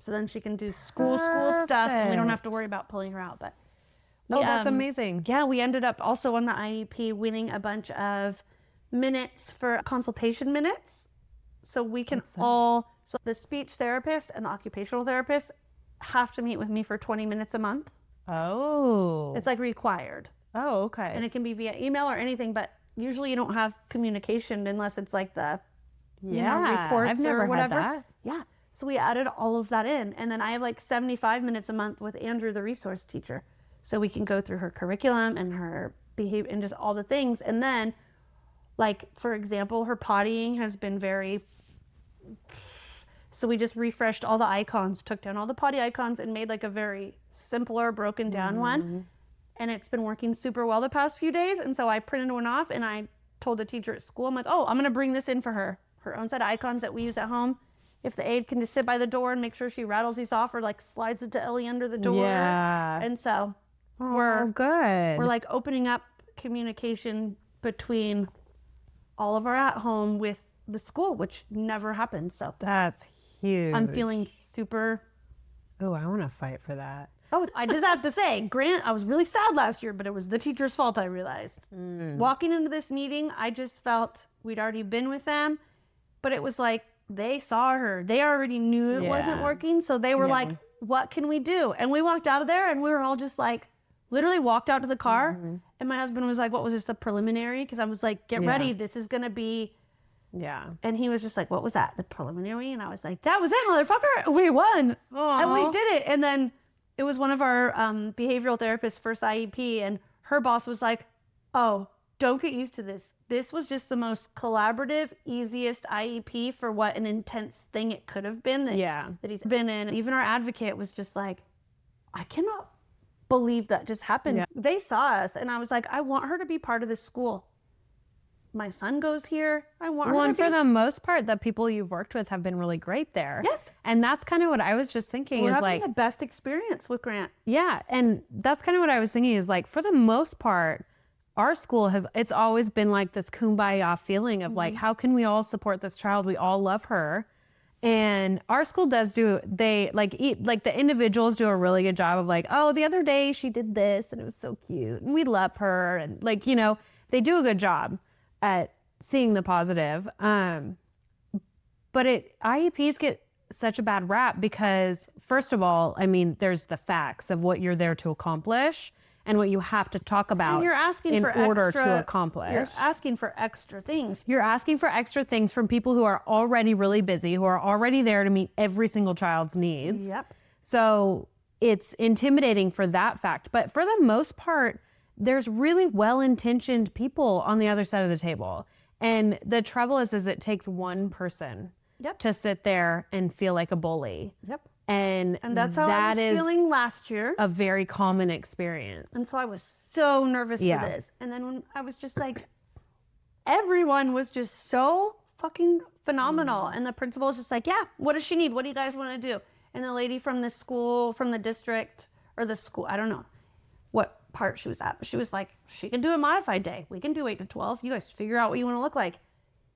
So then she can do school stuff, and we don't have to worry about pulling her out. But that's amazing. Yeah, we ended up also on the IEP winning a bunch of minutes for consultation minutes. So we can so the speech therapist and the occupational therapist have to meet with me for 20 minutes a month. Oh. It's like required. Oh, okay. And it can be via email or anything, but usually you don't have communication unless it's like the reports I've never or whatever. had that. Yeah. So we added all of that in. And then I have like 75 minutes a month with Andrew, the resource teacher. So we can go through her curriculum and her behavior and just all the things. And then Like, for example, her pottying has been very... So we just refreshed all the icons, took down all the potty icons, and made like a very simpler, broken down one. And it's been working super well the past few days. And so I printed one off and I told the teacher at school, I'm like, oh, I'm going to bring this in for her own set of icons that we use at home. If the aide can just sit by the door and make sure she rattles these off or like slides it to Ellie under the door. Yeah. And so We're good. we're like opening up communication between all of our at home with the school, which never happened. So That's huge. I'm feeling super... Oh, I want to fight for that. Oh, I just have to say, Grant, I was really sad last year, but it was the teacher's fault, I realized. Walking into this meeting, I just felt we'd already been with them, but it was like they saw her. They already knew it wasn't working, so they were like, what can we do? And we walked out of there, and we were all just like, literally walked out to the car, and my husband was like, what was this, a preliminary? Because I was like, get ready, this is going to be... Yeah. And he was just like, what was that, the preliminary? And I was like, that was it, motherfucker. We won. And we did it. And then it was one of our behavioral therapists' first IEP, and her boss was like, oh, don't get used to this. This was just the most collaborative, easiest IEP for what an intense thing it could have been that he's been in. Even our advocate was just like, I cannot believe that just happened. Yeah. They saw us, and I was like, I want her to be part of this school. My son goes here. I want her to and be... for the most part, the people you've worked with have been really great there. Yes. And that's kind of what I was just thinking We're is having like, the best experience with Grant. yeah. And that's kind of what I was thinking is like, for the most part, our school it's always been like this kumbaya feeling of like, how can we all support this child? We all love her. And our school does the individuals do a really good job of like, oh, the other day she did this and it was so cute and we love her. And like, you know, they do a good job at seeing the positive. But IEPs get such a bad rap because, first of all, I mean, there's the facts of what you're there to accomplish and what you have to talk about And you're asking in for order extra, to accomplish. You're asking for extra things. You're asking for extra things from people who are already really busy, who are already there to meet every single child's needs. Yep. So it's intimidating for that fact. But for the most part, there's really well-intentioned people on the other side of the table. And the trouble is it takes one person to sit there and feel like a bully. Yep. And that's how I was feeling last year. A very common experience. And so I was so nervous for this. And then when I was just like, everyone was just so fucking phenomenal. And the principal was just like, yeah, what does she need? What do you guys want to do? And the lady from the school, from the district, or the school, I don't know what part she was at, but she was like, she can do a modified day. We can do 8 to 12. You guys figure out what you want to look like.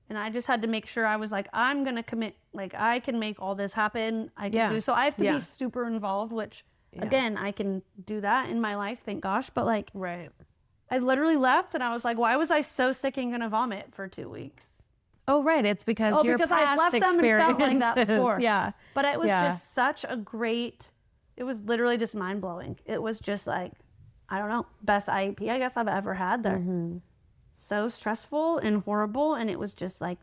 And I just had to make sure I was like, I'm going to commit, like I can make all this happen. I can do, so I have to be super involved, which again, I can do that in my life, thank gosh. But like, I literally left and I was like, why was I so sick and going to vomit for 2 weeks? Oh, right. It's because your because past I've left them and felt like that before. Yeah. But it was just such a great, it was literally just mind blowing. It was just like, I don't know, best IEP I guess I've ever had there. So stressful and horrible. And it was just like,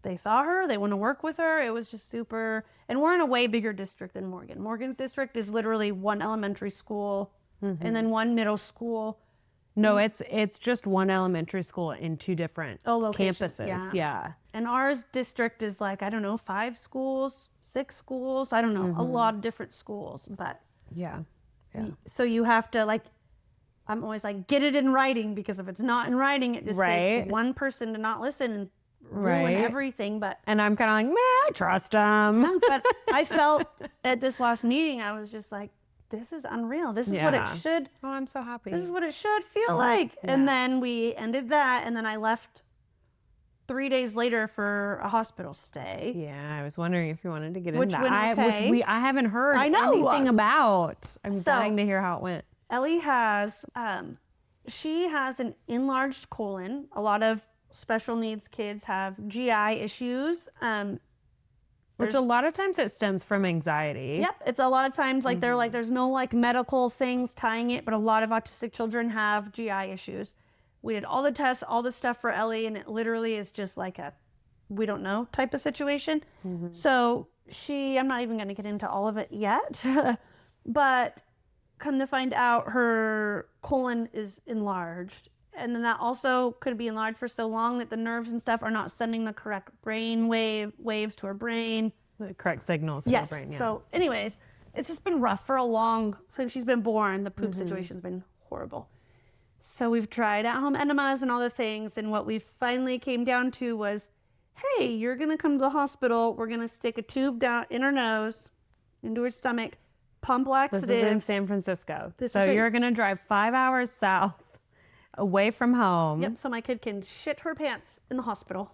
they saw her, they want to work with her. It was just super, and we're in a way bigger district than Morgan. Morgan's district is literally one elementary school and then one middle school. No, it's just one elementary school in 2 different campuses. Yeah. And ours district is like, I don't know, 5 schools, 6 schools. I don't know, a lot of different schools. But so you have to like, I'm always like, get it in writing, because if it's not in writing, it just takes one person to not listen and ruin everything. But and I'm kind of like, man, I trust them. But I felt at this last meeting, I was just like, this is unreal. This is what it should. Oh, I'm so happy. This is what it should feel like. And then we ended that, and then I left 3 days later for a hospital stay. Yeah, I was wondering if you wanted to get Which into that. went okay. Which I haven't heard anything about. I'm dying to hear how it went. Ellie has, she has an enlarged colon. A lot of special needs kids have GI issues. Which a lot of times it stems from anxiety. Yep. It's a lot of times like they're like, there's no like medical things tying it, but a lot of autistic children have GI issues. We did all the tests, all the stuff for Ellie, and it literally is just like a, we don't know type of situation. So I'm not even going to get into all of it yet, but come to find out her colon is enlarged And then that also could be enlarged for so long that the nerves and stuff are not sending the correct brain waves to her brain. The correct signals to Yes. the brain. Yeah. So anyways, it's just been rough for since she's been born. The poop situation's been horrible. So we've tried at-home enemas and all the things. And what we finally came down to was, hey, you're going to come to the hospital. We're going to stick a tube down in her nose, into her stomach, pump laxatives. This is in San Francisco. This So was you're going to drive 5 hours south away from home. Yep. So my kid can shit her pants in the hospital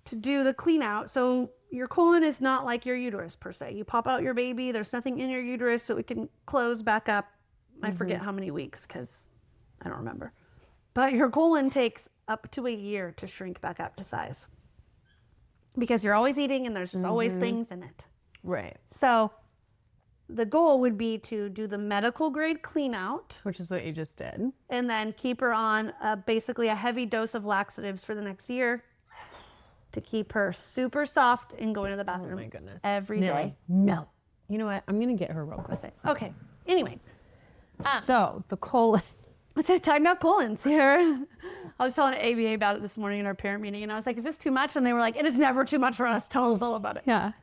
to do the clean out. So your colon is not like your uterus per se. You pop out your baby. There's nothing in your uterus, so it can close back up. I forget how many weeks because I don't remember. But your colon takes up to a year to shrink back up to size because you're always eating and there's just always things in it. Right. So the goal would be to do the medical grade clean out Which is what you just did. and then keep her on basically a heavy dose of laxatives for the next year to keep her super soft and going to the bathroom my goodness. every day. No. You know what? I'm going to get her real quick. Okay. Anyway, So the colon. so talking about colons here. I was telling ABA about it this morning in our parent meeting, and I was like, is this too much? And they were like, it is never too much for us. Tell us all about it. Yeah.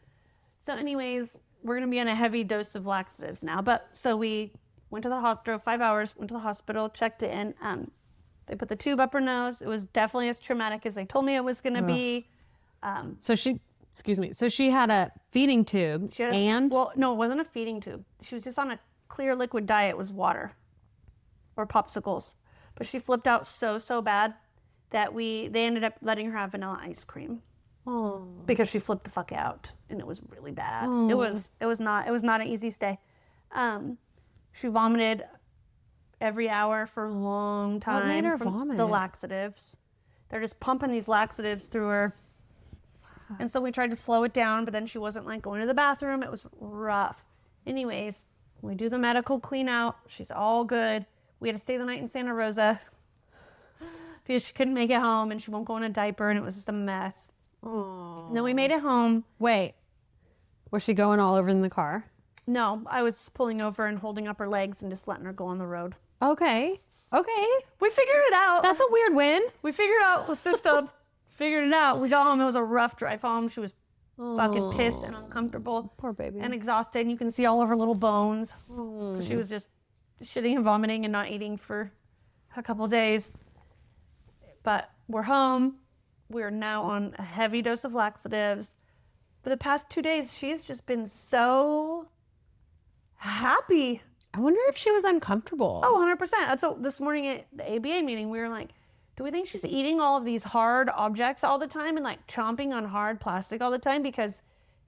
So anyways, we're going to be on a heavy dose of laxatives now. But so we went to the hospital, 5 hours, went to the hospital, checked in. They put the tube up her nose. It was definitely as traumatic as they told me it was going to be. So she had a feeding tube She had well, no, it wasn't a feeding tube. She was just on a clear liquid diet. It was water or popsicles. But she flipped out so bad that they ended up letting her have vanilla ice cream. Oh. Because she flipped the fuck out and it was really bad. It was not an easy stay. She vomited every hour for a long time. What made her from vomit? The laxatives. They're just pumping these laxatives through her. And so we tried to slow it down, but then she wasn't like going to the bathroom. It was rough. Anyways, we do the medical clean out. She's all good. We had to stay the night in Santa Rosa because she couldn't make it home and she won't go in a diaper and it was just a mess. Oh. And then we made it home. Wait. Was she going all over in the car? No, I was pulling over and holding up her legs and just letting her go on the road. Okay. We figured it out. That's a weird win. We figured out the system. Figured it out. We got home. It was a rough drive home. She was fucking pissed and uncomfortable. Poor baby. And exhausted. And you can see all of her little bones. She was just shitting and vomiting and not eating for a couple days. But we're home. We're now on a heavy dose of laxatives. For the past 2 days, she's just been so happy. I wonder if she was uncomfortable. Oh, 100%. That's what this morning at the ABA meeting, we were like, do we think she's eating all of these hard objects all the time and like chomping on hard plastic all the time because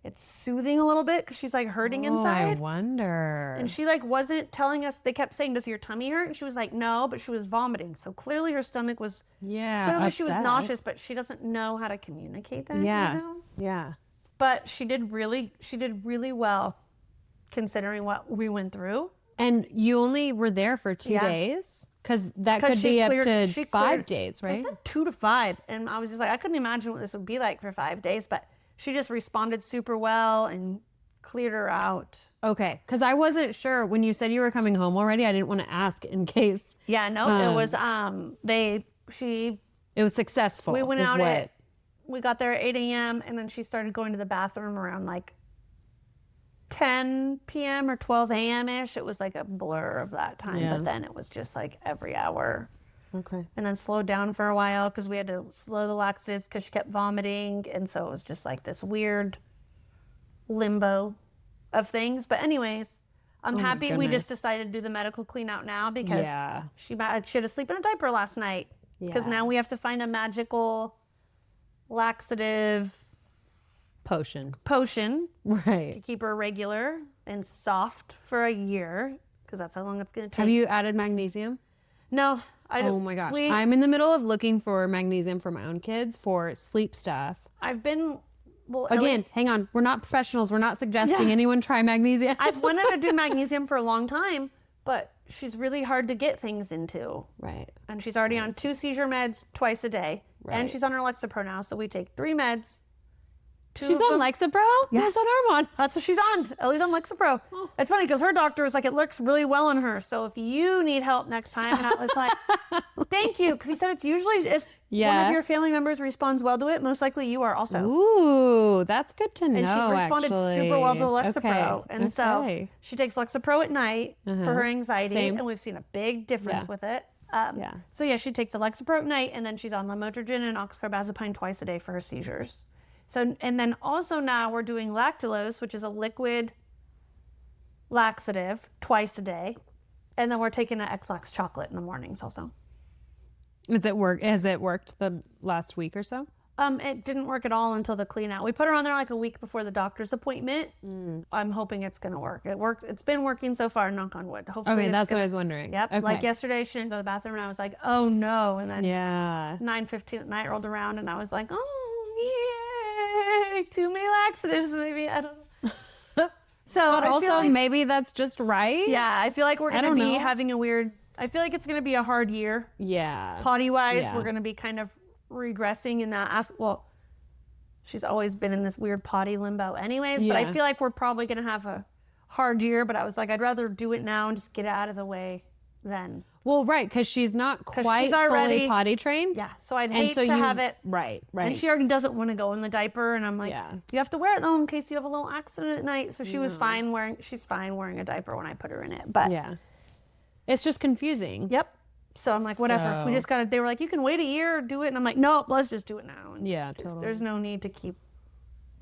it's soothing a little bit because she's like hurting I inside? wonder. And she like wasn't telling us, they kept saying, does your tummy hurt? And she was like, no, but she was vomiting. So clearly her stomach was, clearly she was upset. nauseous, but she doesn't know how to communicate that. Yeah. You know? Yeah. But she did really well considering what we went through. And you only were there for 2 Yeah. days? Because that could she be cleared- up she to 5 cleared- days, I right? said 2 to 5. And I was just like, I couldn't imagine what this would be like for 5 days. But she just responded super well and cleared her out. Okay. Because I wasn't sure when you said you were coming home already. I didn't want to ask in case Yeah, no, it was, it was successful. we went is out what- we got there at 8 a.m. and then she started going to the bathroom around like 10 p.m. or 12 a.m.-ish. It was like a blur of that time. Yeah. But then it was just like every hour. Okay. And then slowed down for a while because we had to slow the laxatives because she kept vomiting. And so it was just like this weird limbo of things. But anyways, I'm happy we just goodness. decided to do the medical clean out now because Yeah. she had to sleep in a diaper last night. Because Yeah. now we have to find a magical laxative Potion. potion to Right. keep her regular and soft for a year because that's how long it's going to take. Have you added magnesium? No. I Oh don't. my gosh. I'm in the middle of looking for magnesium for my own kids for sleep stuff. I've been, well, at Again, least- hang on. We're not professionals. We're not suggesting anyone try magnesium. I've wanted to do magnesium for a long time, but she's really hard to get things into. Right. And she's already on 2 seizure meds twice a day. Right. And she's on her Lexapro now, so we take 3 meds She's on Lexapro? Yeah. What's that hormone? That's what she's on. Ellie's on Lexapro. Oh. It's funny because her doctor was like, it looks really well on her. So if you need help next time, and I was like, thank you. Because he said it's usually if one of your family members responds well to it, most likely you are also. Ooh, that's good to know. And she's responded super well to the Lexapro. Okay. And so she takes Lexapro at night for her anxiety. Same. And we've seen a big difference with it. So yeah, she takes the Lexapro at night, and then she's on lamotrigine and oxcarbazepine twice a day for her seizures. So, and then also now we're doing lactulose, which is a liquid laxative twice a day. And then we're taking an X-Lax chocolate in the mornings also. Has it worked the last week or so? It didn't work at all until the clean out. We put her on there like a week before the doctor's appointment. I'm hoping it's going to work. It worked. It's been working so far, knock on wood. Hopefully Okay, that's what I was wondering. Yep. Okay. Like yesterday, she didn't go to the bathroom, and I was like, oh no. And then Yeah. 9:15 at night rolled around, and I was like, oh, yay, too many laxatives, maybe. I don't know. So But I also, feel like, maybe that's just right. yeah, I feel like we're going to don't be know. having a weird, I feel like it's going to be a hard year. Yeah. Potty-wise, Yeah. we're going to be kind of regressing in that. Well, she's always been in this weird potty limbo anyways, but I Yeah. feel like we're probably going to have a hard year, but I was like, I'd rather do it now and just get it out of the way then. Well, right, because she's not quite she's already- fully potty trained. Yeah, so I'd And hate so to have it. Right. And she already doesn't want to go in the diaper, and I'm like, Yeah. you have to wear it though in case you have a little accident at night. So she's fine wearing a diaper when I put her in it. But Yeah. It's just confusing. yep. So I'm like, whatever. We So- just got to, they were like, you can wait a year, do it. And I'm like, nope, let's just do it now. And Yeah, totally. there's no need to keep.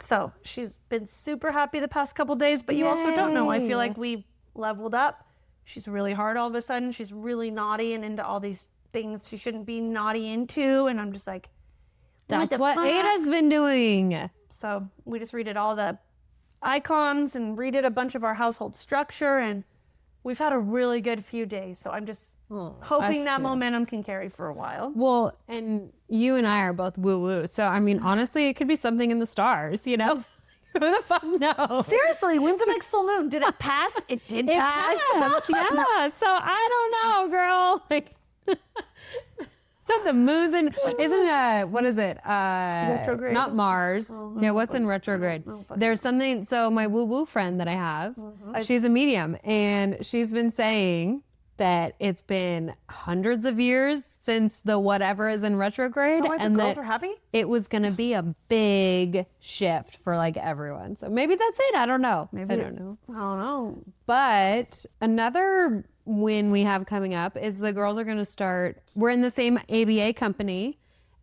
So she's been super happy the past couple days, but you also don't know. I feel like we leveled up. She's really hard all of a sudden. She's really naughty and into all these things she shouldn't be naughty into. And I'm just like, That's the what fuck? Ada's been doing. So we just redid all the icons and redid a bunch of our household structure. And we've had a really good few days. So I'm just hoping us that too. momentum can carry for a while. Well, and you and I are both woo-woo. So, I mean, honestly, it could be something in the stars, you know? Who the fuck knows? Seriously, when's the next full moon? Did it pass? It did It pass. passed, yeah. So I don't know, girl. Like, the moon's in, what is it? Retrograde? Not Mars. No, what's in retrograde? There's something, so my woo-woo friend that I have, she's a medium, and she's been saying that it's been hundreds of years since the whatever is in retrograde, So and the girls that are happy? it was going to be a big shift for like everyone. So maybe that's it. I don't know. I don't know. I don't know. But another win we have coming up is the girls are going to start. We're in the same ABA company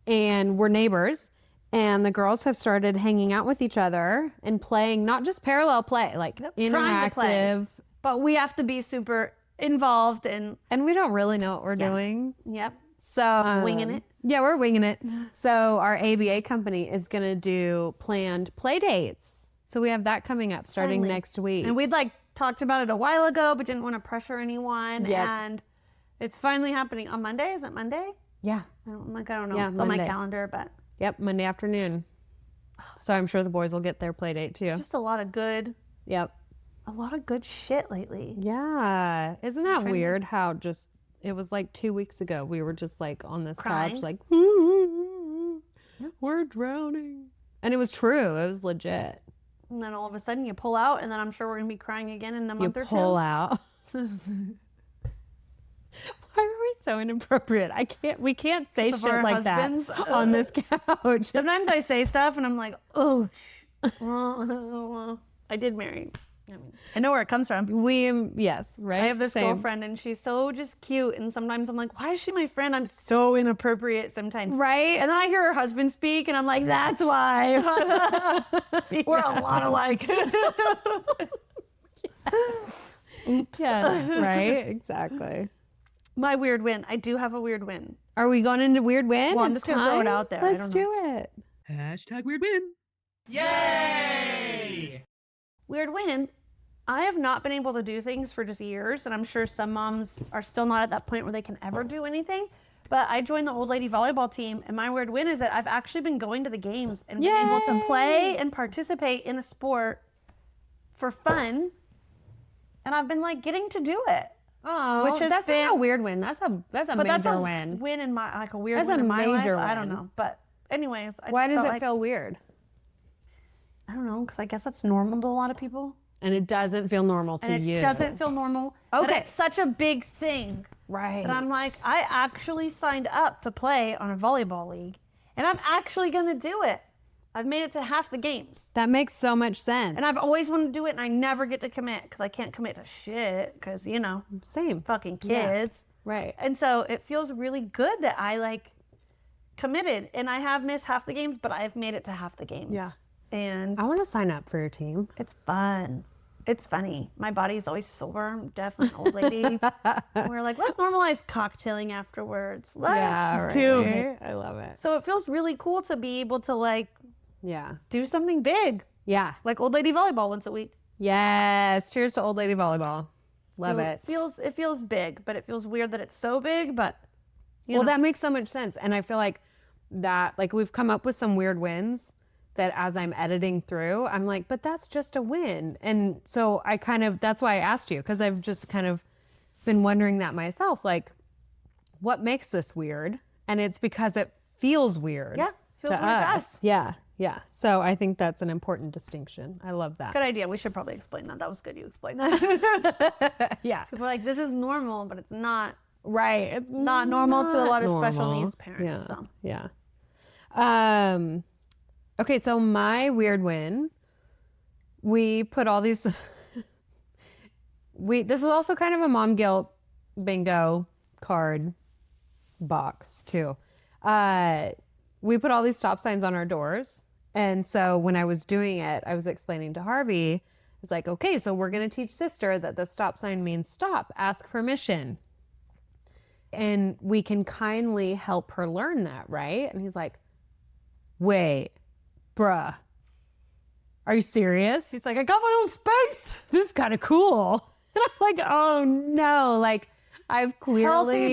and we're neighbors. And the girls have started hanging out with each other and playing, not just parallel play, like Trying to play. interactive. But we have to be super involved and And we don't really know what we're doing. yep. So Winging it. Yeah, we're winging it. So our ABA company is going to do planned play dates. So we have that coming up starting Finally. next week. And we'd like talked about it a while ago, but didn't want to pressure anyone. Yep. And it's finally happening on Monday. Is it Monday? yeah. I don't know. Yeah, it's on my Monday. calendar, but Yep, Monday afternoon. So I'm sure the boys will get their play date too. just a lot of good shit lately. Yeah. Isn't that weird how just it was like 2 weeks ago we were just like on this Crying. couch like we're drowning. And it was true. It was legit. And then all of a sudden you pull out, and then I'm sure we're gonna be crying again in a You month or pull two. out. Why are we so inappropriate? We can't say Of shit our like husbands? that on this couch. Sometimes I say stuff and I'm like, oh, I did marry. I know where it comes from. Yes, right? I have this Same. girlfriend and she's so just cute. And sometimes I'm like, why is she my friend? I'm so inappropriate sometimes. Right? And then I hear her husband speak and I'm like, that's why. We're a lot alike. Oops. Yes, right? Exactly. My weird win. I do have a weird win. Are we going into weird win? Well, I'm It's just gonna throw it time? out there. I Let's don't do it. Hashtag weird win. Weird win. I have not been able to do things for just years, and I'm sure some moms are still not at that point where they can ever do anything. But I joined the old lady volleyball team, and my weird win is that I've actually been going to the games and being able to play and participate in a sport for fun. And I've been like getting to do it. Oh, Which has that's been- not a weird win. That's a But major that's a win. win in my like a weird That's win a in my life. major I don't win. know. But anyways, I Why just does felt it like feel weird? because I guess that's normal to a lot of people. And it doesn't feel normal to And you. it doesn't feel normal. Okay. But it's such a big thing. Right. And I'm like, I actually signed up to play on a volleyball league, and I'm actually going to do it. I've made it to half the games. That makes so much sense. And I've always wanted to do it, and I never get to commit because I can't commit to shit because, you know, Same. fucking Yeah. kids. Right. And so it feels really good that I like committed, and I have missed half the games, but I've made it to half the games. Yeah. And I want to sign up for your team. it's fun. It's funny. My body's always sore. I'm definitely an old lady. We're like, let's normalize cocktailing afterwards. Let's do it. I love it. So it feels really cool to be able to like Yeah. do something big, Yeah. like old lady volleyball once a week. Yes. Cheers to old lady volleyball. Love it. It feels big, but it feels weird that it's so big. But Well, that makes so much sense. And I feel like that, like, we've come up with some weird wins that as I'm editing through, I'm like, but that's just a win. And so I kind of, that's why I asked you, because I've just kind of been wondering that myself, like, what makes this weird? And it's because it feels weird. Yeah, feels to weird to us. us. Yeah. Yeah. So I think that's an important distinction. I love that. good idea. We should probably explain that. That was good. You explained that. Yeah. People are like, this is normal, but it's not Right. It's not normal to a lot of special normal. needs parents. Yeah. So Yeah. Okay, so my weird win, we put all these this is also kind of a mom guilt bingo card box too. We put all these stop signs on our doors. And so when I was doing it, I was explaining to Harvey, it's like, okay, so we're going to teach sister that the stop sign means stop, ask permission. And we can kindly help her learn that, right? And he's like, wait, bruh, are you serious? he's like, I got my own space. This is kind of cool. And I'm like, oh no, like I've clearly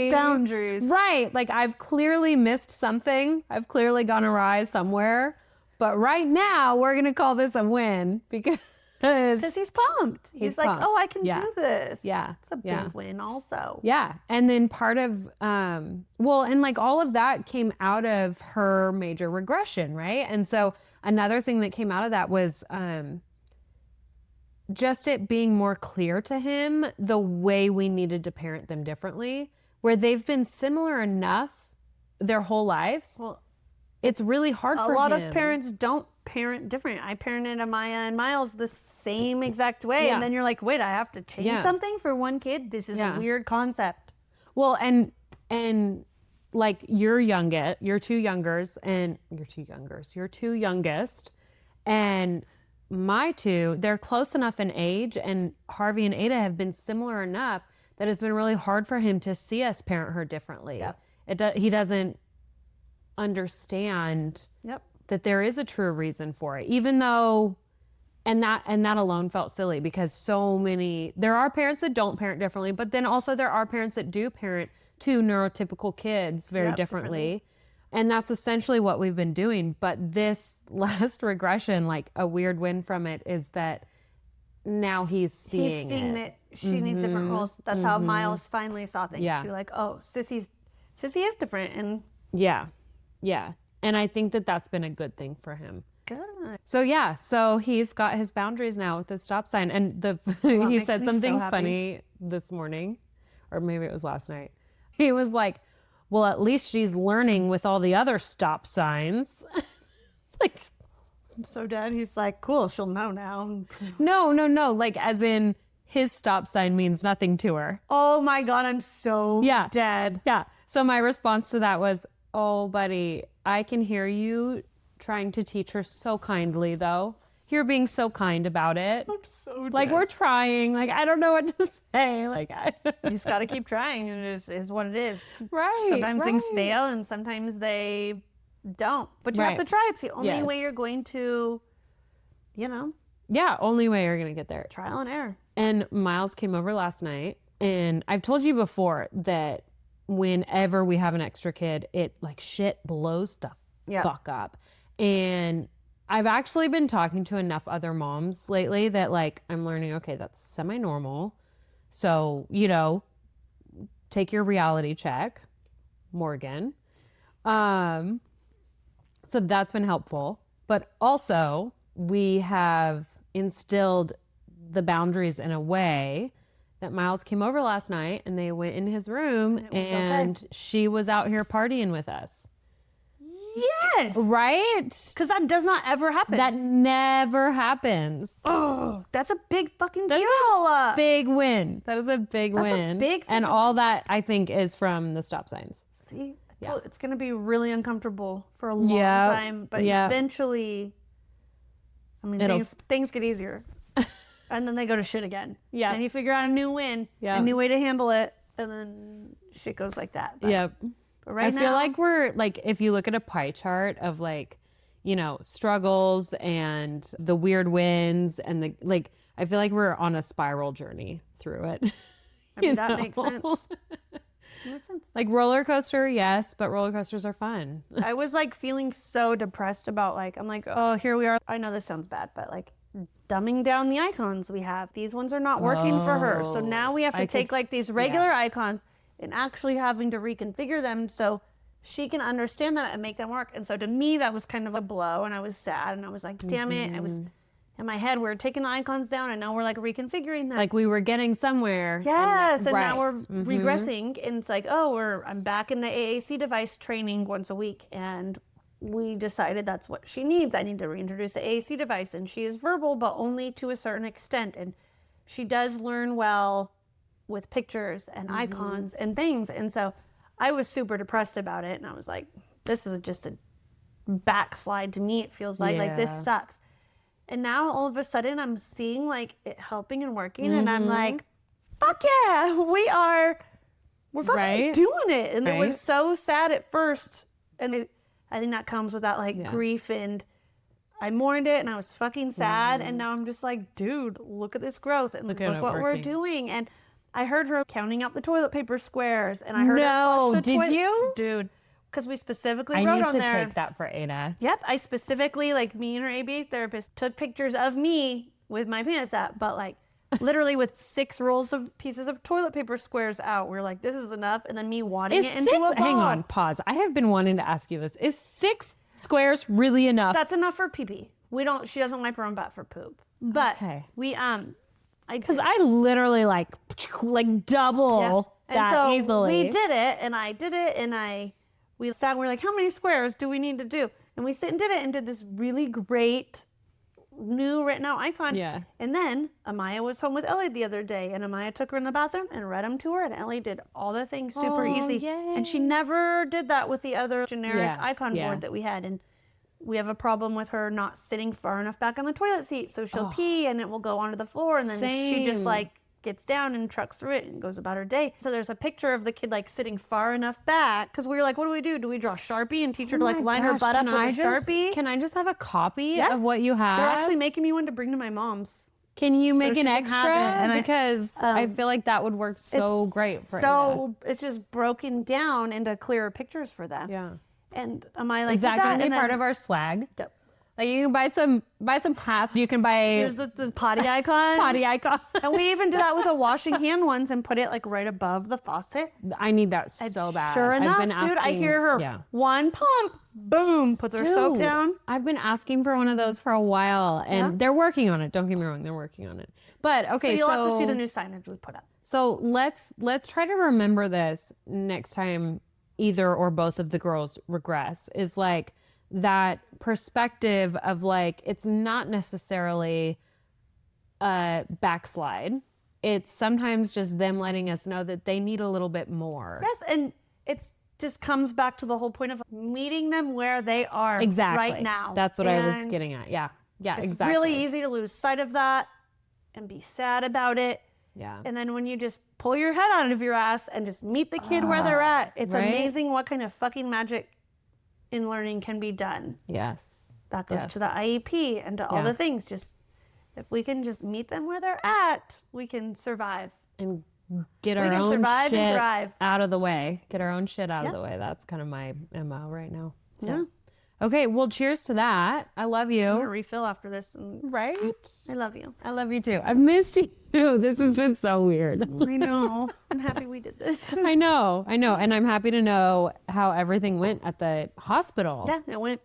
Healthy boundaries. Right. Like I've clearly missed something. I've clearly gone awry somewhere. But right now we're going to call this a win because He's pumped. He's like, pumped. oh, I can Yeah. do this. Yeah. It's a big Yeah. win also. Yeah. And then part of, well, and like all of that came out of her major regression, right? And so another thing that came out of that was just it being more clear to him the way we needed to parent them differently, where they've been similar enough their whole lives. Well, It's really hard a for lot him. of parents don't parent different. I parented Amaya and Miles the same exact way. Yeah. And then you're like, wait, I have to change Yeah. something for one kid? This is Yeah. a weird concept. Well, and like your two youngest, and my two, they're close enough in age, and Harvey and Ada have been similar enough that it's been really hard for him to see us parent her differently. Yep. He doesn't understand Yep. that there is a true reason for it, even though, and that alone felt silly because there are parents that don't parent differently, but then also there are parents that do parent two neurotypical kids very Yep, differently. And that's essentially what we've been doing. But this last regression, like a weird win from it is that now he's seeing that she needs different roles. That's how Miles finally saw things Yeah. too. Like, oh, Sissy is different. And Yeah. Yeah. And I think that that's been a good thing for him. good. So yeah, so he's got his boundaries now with the stop sign. And he makes said me something so happy. funny this morning, or maybe it was last night. He was like, well, at least she's learning with all the other stop signs. Like, I'm so dead. He's like, cool, she'll know now. no. Like as in his stop sign means nothing to her. Oh my God, I'm so Yeah. dead. Yeah. So my response to that was, oh, buddy, I can hear you trying to teach her so kindly, though. You're being so kind about it. I'm so Like, we're trying. Like, I don't know what to say. Like, You just got to keep trying. It is what it is. right. Sometimes things right. fail and sometimes they don't. But you Right. have to try. It's the only Yes. way you're going to, Yeah, only way you're going to get there. trial and error. And Miles came over last night. And I've told you before that whenever we have an extra kid, it like shit blows the Yeah. fuck up. And I've actually been talking to enough other moms lately that like I'm learning, okay, that's semi-normal. So, take your reality check, Morgan. So that's been helpful. But also we have instilled the boundaries in a way that Miles came over last night and they went in his room and she was out here partying with us. Yes. Right? Because that does not ever happen. That never happens. Oh, that's a big fucking deal. Big win. That is a big win. A big and all that I think is from the stop signs. See, it's going to be really uncomfortable for a long time, but eventually, I mean, things get easier. And then they go to shit again. Yeah. And you figure out a new win, a new way to handle it, and then shit goes like that. But, but right now, I feel like we're like, if you look at a pie chart of like, you know, struggles and the weird wins and the like, I feel like we're on a spiral journey through it. I mean, that makes sense. Makes sense. Like roller coaster, yes, but roller coasters are fun. I was like feeling so depressed about like, I'm like, oh, here we are. I know this sounds bad, but like dumbing down the icons we have. These ones are not working for her. So now we have to take like these regular icons and actually having to reconfigure them so she can understand that and make them work. And so to me, that was kind of a blow and I was sad and I was like, damn it. I was in my head, we were taking the icons down and now we're like reconfiguring them. Like we were getting somewhere. Yes. And now we're regressing. And it's like, oh, I'm back in the AAC device training once a week. And we decided that's what she needs. I need to reintroduce the AAC device. And she is verbal, but only to a certain extent. And she does learn well with pictures and icons and things. And so I was super depressed about it. And I was like, this is just a backslide to me. It feels like this sucks. And now all of a sudden I'm seeing like it helping and working. And I'm like, fuck yeah, we're fucking doing it. And it was so sad at first. And I think that comes with that like grief, and I mourned it and I was fucking sad. And now I'm just like, dude, look at this growth and look what we're doing. And I heard her counting out the toilet paper squares, and I heard her flush the did you? Dude, because we specifically wrote on there. I need to take that for Ada. Yep, I specifically, like me and her ABA therapist, took pictures of me with my pants up, but like literally with 6 rolls of pieces of toilet paper squares out. We're like, this is enough. And then me wadding it into a ball. Hang on, pause. I have been wanting to ask you this. Is 6 squares really enough? That's enough for pee-pee. She doesn't wipe her own butt for poop. But because I literally like double that so easily. We did it, and I did it, and we sat and we're like, how many squares do we need to do? And we sit and did it and did this really great new written out icon. Yeah. And then Amaya was home with Ellie the other day, and Amaya took her in the bathroom and read them to her, and Ellie did all the things super easy. Yay. And she never did that with the other generic icon board that we had. And we have a problem with her not sitting far enough back on the toilet seat, so she'll pee and it will go onto the floor, and then she just like gets down and trucks through it and goes about her day. So there's a picture of the kid like sitting far enough back, because we were like, what do? Do we draw Sharpie and teach her to like line her butt up with a Sharpie? Can I just have a copy of what you have? They're actually making me one to bring to my mom's. Can you make an extra? Because I feel like that would work so great for Ada. It's just broken down into clearer pictures for them. Yeah. And am I like, is that going to be part of our swag? Yep. Like you can buy some hats. You can buy here's the potty icon. Potty icon. And we even do that with the washing hand ones and put it like right above the faucet. I need that so bad. Sure enough, dude, I hear her one pump, boom, puts her soap down. I've been asking for one of those for a while, and they're working on it. Don't get me wrong, they're working on it. But okay, so you'll have to see the new signage we put up. So let's try to remember this next time either or both of the girls regress, is like that perspective of like, it's not necessarily a backslide. It's sometimes just them letting us know that they need a little bit more. Yes, and it's just comes back to the whole point of meeting them where they are right now. That's what I was getting at. Yeah. Yeah, it's exactly. Really easy to lose sight of that and be sad about it. Yeah. And then when you just pull your head out of your ass and just meet the kid where they're at, it's amazing what kind of fucking magic in learning can be done. Yes. That goes to the IEP and to all the things. Just if we can just meet them where they're at, we can survive. And get our own shit out of the way. Get our own shit out of the way. That's kind of my MO right now. So. Yeah. Okay, well, cheers to that. I love you. I'm gonna refill after this. Right? I love you. I love you too. I've missed you. This has been so weird. I know. I'm happy we did this. I know. And I'm happy to know how everything went at the hospital. Yeah, it went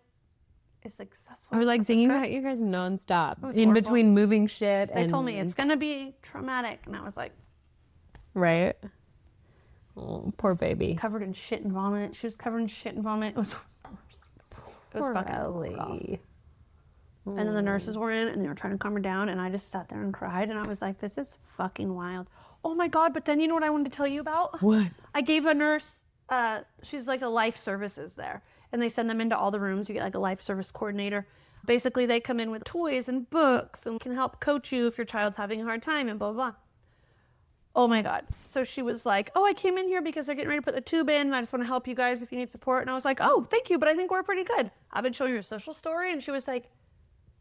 as successful. I was like as thinking could. about you guys nonstop was in horrible. between moving shit. They and told me it's gonna be traumatic, and I was like, right. Oh, poor baby. covered in shit and vomit. She was covered in shit and vomit. It was worse. It was Poor fucking Ellie. rough. And then the nurses were in, and they were trying to calm her down, and I just sat there and cried, and I was like, this is fucking wild. Oh my God, but then you know what I wanted to tell you about? What? I gave a nurse, she's like the life services there, and they send them into all the rooms. You get like a life service coordinator. Basically, they come in with toys and books and can help coach you if your child's having a hard time and blah, blah, blah. Oh my God. So she was like, oh, I came in here because they're getting ready to put the tube in, and I just want to help you guys if you need support. And I was like, oh, thank you, but I think we're pretty good. I've been showing you a social story. And she was like,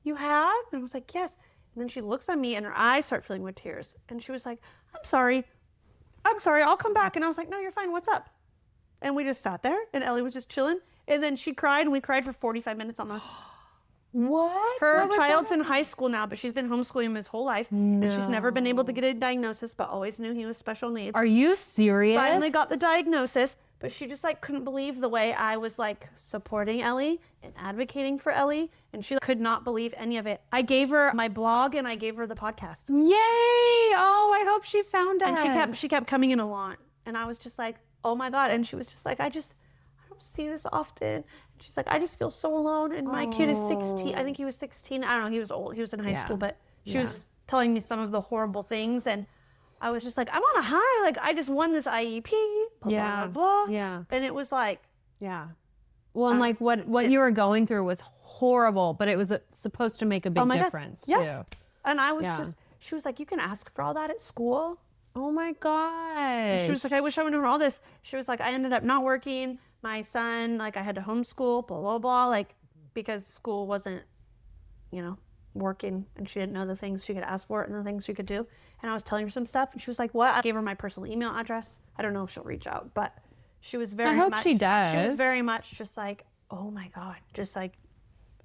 you have? And I was like, yes. And then she looks at me and her eyes start filling with tears. And she was like, I'm sorry, I'll come back. And I was like, no, you're fine. What's up? And we just sat there, and Ellie was just chilling. And then she cried, and we cried for 45 minutes almost. What? Her What was child's that? in high school now, but she's been homeschooling him his whole life. No. And she's never been able to get a diagnosis, but always knew he was special needs. Are you serious? Finally got the diagnosis, but she just like couldn't believe the way I was like supporting Ellie and advocating for Ellie, and she could not believe any of it. I gave her my blog and I gave her the podcast, Yay! Oh, I hope she found it. and she kept coming in a lot, and I was just like, oh my God. And she was just like, I don't see this often. And she's like, I just feel so alone, and my kid is 16. I think he was 16. I don't know, he was old, he was in high school, but she was telling me some of the horrible things, and I was just like, I'm on a high, like I just won this IEP, blah, Yeah. blah, blah. Yeah. And it was like, Yeah. Well, and like what you were going through was horrible, but it was supposed to make a big oh my difference God. Yes. too. And I was Yeah. just, she was like, you can ask for all that at school. Oh my God. She was like, I wish I would know all this. She was like, I ended up not working. My son, like I had to homeschool, blah, blah, blah, like because school wasn't, working, and she didn't know the things she could ask for and the things she could do. And I was telling her some stuff, and she was like, what? I gave her my personal email address. I don't know if she'll reach out, but she was very I hope much, she does. She was very much just like, oh my God, just like,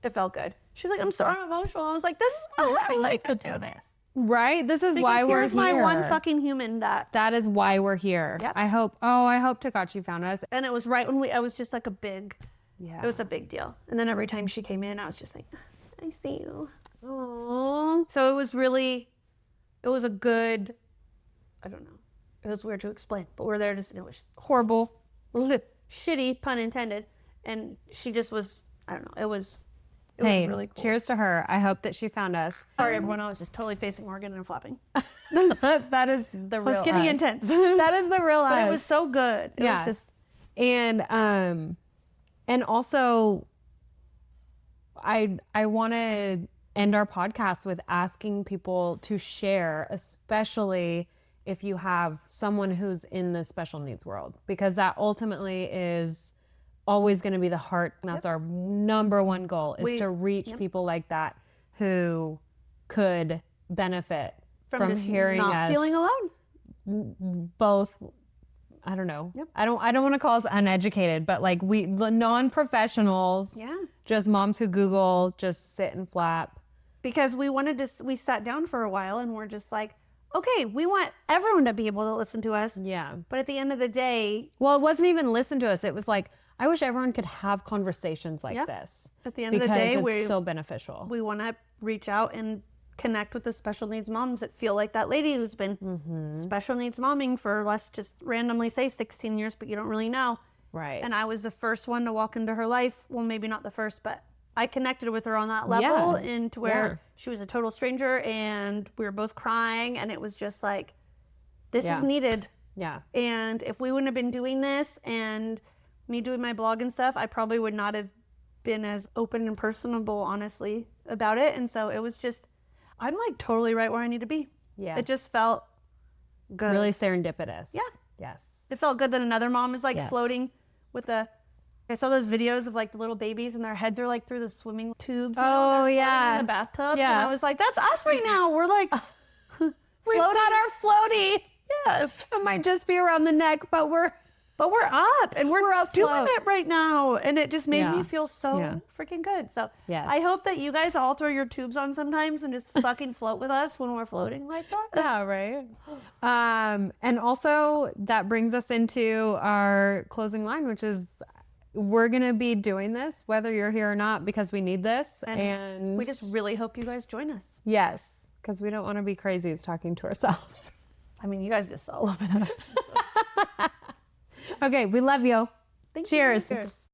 it felt good. She's like, I'm sorry, I'm emotional. I was like, this is why I like to do this. Right? This is why Because we're here's here. my one fucking human that is why we're here. Yep. I hope to God she found us. and it was right when I was just like Yeah. it was a big deal. And then every time she came in, I was just like, I see you. Aww. So it was a good, I don't know. It was weird to explain, but we're there it was horrible, shitty, pun intended. And she just was, I don't know. It was Hey, really cool. cheers to her. I hope that she found us. Sorry, everyone. I was just totally facing Morgan and flapping. That is the real It was getting us. intense. That is the real But us. it was so good. It Yeah. was just, And also I want to end our podcast with asking people to share, especially if you have someone who's in the special needs world, because that ultimately is always going to be the heart. That's our number one goal, is to reach people like that who could benefit from just hearing not us feeling alone. both. I don't know. I don't want to call us uneducated, but like the non-professionals, just moms who Google, just sit and flap. Because we sat down for a while and we're just like, okay, we want everyone to be able to listen to us. Yeah. But at the end of the day, Well, it wasn't even listen to us. It was like, I wish everyone could have conversations like this. at the end of the Because day, it's so beneficial. we want to reach out and connect with the special needs moms that feel like that lady who's been special needs momming for, let's just randomly say 16 years, but you don't really know. Right. And I was the first one to walk into her life. Well, maybe not the first, but I connected with her on that level, and to where she was a total stranger and we were both crying, and it was just like, this is needed. Yeah. And if we wouldn't have been doing this and me doing my blog and stuff, I probably would not have been as open and personable, honestly, about it. And so it was just, I'm like totally right where I need to be. Yeah. It just felt good. Really serendipitous. Yeah. Yes. It felt good that another mom is like Yes. floating with I saw those videos of like the little babies and their heads are like through the swimming tubes. Oh, they're yeah. floating in the bathtubs. Yeah. And I was like, that's us right now. We're like, We've got our floaty. yes. It might just be around the neck, but we're up and we're doing afloat. it right now. And it just made Yeah. me feel so Yeah. freaking good. So Yes. I hope that you guys all throw your tubes on sometimes and just fucking float with us when we're floating like that. Yeah, right. And also that brings us into our closing line, which is, we're going to be doing this, whether you're here or not, because we need this. And we just really hope you guys join us. yes, because we don't want to be crazies talking to ourselves. I mean, you guys just saw a little bit of it. Okay, we love you. Thank you. Cheers. Cheers.